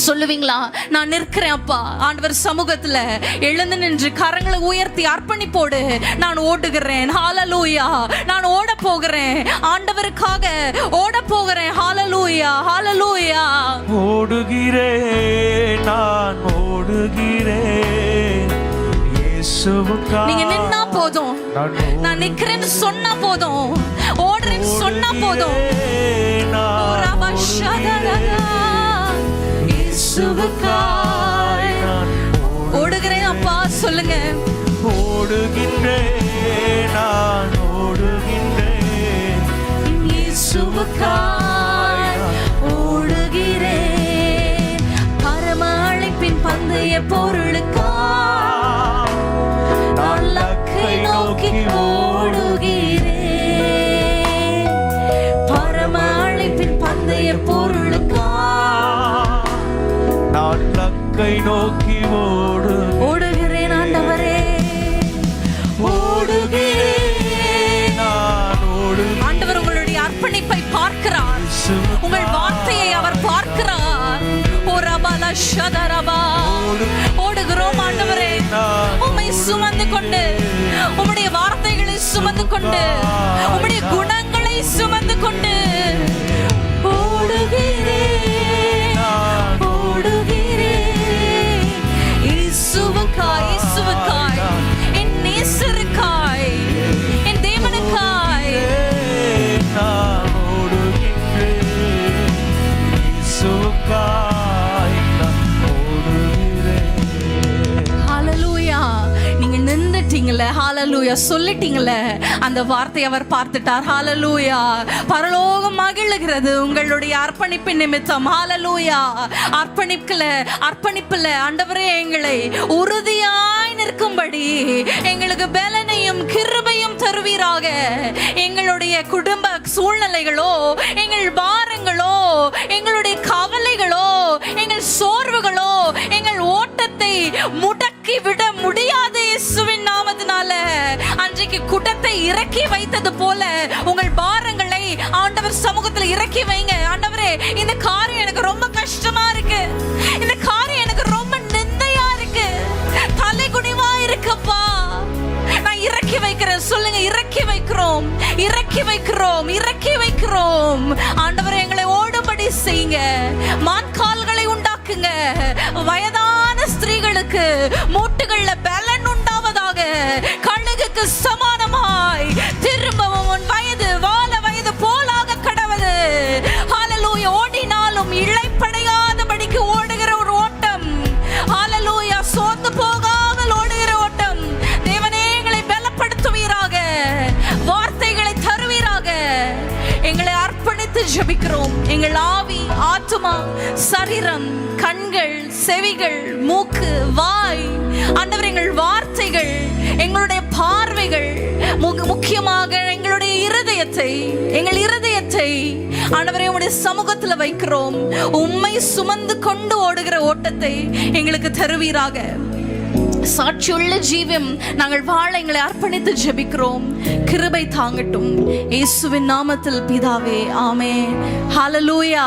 சொல்லுவீங்களா? நான் நிற்கிறேன் அப்பா ஆண்டவர் சமூகத்துல. எழுந்து நின்று கரங்களை உயர்த்தி அர்ப்பணிப்போடு நான் ஓடுகிறேன். ஹalleluya. நான் ஓட போகிறேன் ஆண்டவருக்காக, ஓட போகிறேன். ஹalleluya. ஹalleluya. ஓடுகிறேன், நான் ஓடுகிறேன் இயேசுவுக்காக. நீங்க நின்னா போதும், நான் நிக்கிறேன்னு சொன்னா போதும், ஓடுறேன்னு சொன்னா போதும். ஓடுகிறேன் அப்பா சொல்லுங்க. ஓடுகின்றேன், நான் ஓடுகின்றேன் இயேசுவுக்காய் ஓடுகிறேன். பரமழைப்பின் பந்தய பொருளுக்காய் நான் லக்கை நோக்கி ஓடுகிறேன். பரமழைப்பின் பந்தய பொருளுக்காய் நான் லக்கை நோக்கி ஓடுகிறேன் ஆண்டவரே. ஓடுகிறேன், நான் ஓடுகிறேன். ஆண்டவர் உங்களுடைய அர்ப்பணிப்பை பார்க்கிறார், உங்கள் வார்த்தையை அவர் பார்க்கிறார். ஓ ரபா ஷதரபா. ஓடுகிறோம் ஆண்டவரே, உம்மை சுமந்து கொண்டு, உம்முடைய வார்த்தைகளை சுமந்து கொண்டு, உம்முடைய குணங்களை சுமந்து கொண்டு ஓடுகிறேன், ஓடுகிறேன். இயேசுவுக்காய், இயேசுவுக்காய், என் நேசருக்காய், என் தேவனுக்காய் நான் ஓடுகின்றேன் இயேசுவுக்காய் நான் ஓடுகிறேன். ஹalleluya. நீங்க நின்னுட்டீங்களே, ஹalleluya சொல்லிட்டீங்களே, அந்த வார்த்தையை அவர் பார்த்துட்டார். ஹalleluya. பரலோகம் மகிழுகிறது உங்களுடைய அர்ப்பணிப்பின் நிமித்தம். ஹalleluya. அர்ப்பணிப்புல ஆண்டவரே எங்களை உறுதியாய் நிற்கும்படி எங்களுக்கு பலனையும் கிருபையும் தருவீராக. எங்களுடைய குடும்ப சூழ்நிலைகளோ, எங்கள் பாரங்களோ, எங்களுடைய கவலைகளோ, எங்கள் சோர்வுகளோ, எங்கள் ஓட்டத்தை முடக்கி விட முடியாது இயேசுவின் நாமத்தினால. அன்றைக்கு குடத்தை இறக்கி வைத்தது போல உங்கள் பாரங்களை ஆண்டவர் சமூகத்தில் இறக்கி வைங்க. ஆண்டவரே, இந்த காரியம் எனக்கு ரொம்ப கஷ்டமா இருக்கு, இந்த காரியம் எனக்கு ரொம்ப நிந்தையா இருக்கு, தலைகுனிவா இருக்குப்பா, நான் இறக்கி வைக்கிறேன். சொல்லுங்க, இறக்கி வைக்கிறோம், இறக்கி வைக்கிறோம், இறக்கி வைக்கிறோம். ஆண்டவரே, எங்களை ஓடும்படி செய்யுங்க, மான்கால்களை உண்டாக்குங்க. வயதான ஸ்திரீகளுக்கு மூட்டுகள்ல பலன் உண்டாவதாக. கழுகுக்கு சமானமாய் திரும்பவும் உன் வயது வால வயது போலாக கடவுது. ஹalleluya. ஓடினாலும் இளைப்படையாதபடிக்கு ஓடுகிற ஒரு ஓட்டம். ஹalleluya. சோர்ந்து போகாமல் ஓடுகிற ஓட்டம். தேவனே, எங்களை பலப்படுத்துவீராக, வார்த்தைகளை தருவீராக. எங்களை அர்ப்பணித்து ஜெபிக்கிறோம். எங்கள் ஆவி, ஆற்றல் ஆத்துமா, சரீரம், கண்கள், செவிகள், மூக்கு, வாய், ஆண்டவர் எங்கள் வார்த்தைகள், எங்களுடைய பார்வைகள், முக்கியமாக எங்களுடைய எங்கள் இருதயத்தை ஆண்டவரே உம்முடைய சமூகத்துல வைக்கிறோம். உம்மை சுமந்து கொண்டு ஓடுகிற ஓட்டத்தை எங்களுக்கு தருவீராக. சாட்சியுள்ள ஜீவம் நாங்கள் வாழ எங்களை அர்ப்பணித்து ஜெபிக்கிறோம். கிருபை தாங்கட்டும் இயேசுவின் நாமத்தில் பிதாவே, ஆமென். ஹல்லேலூயா,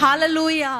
ஹல்லேலூயா.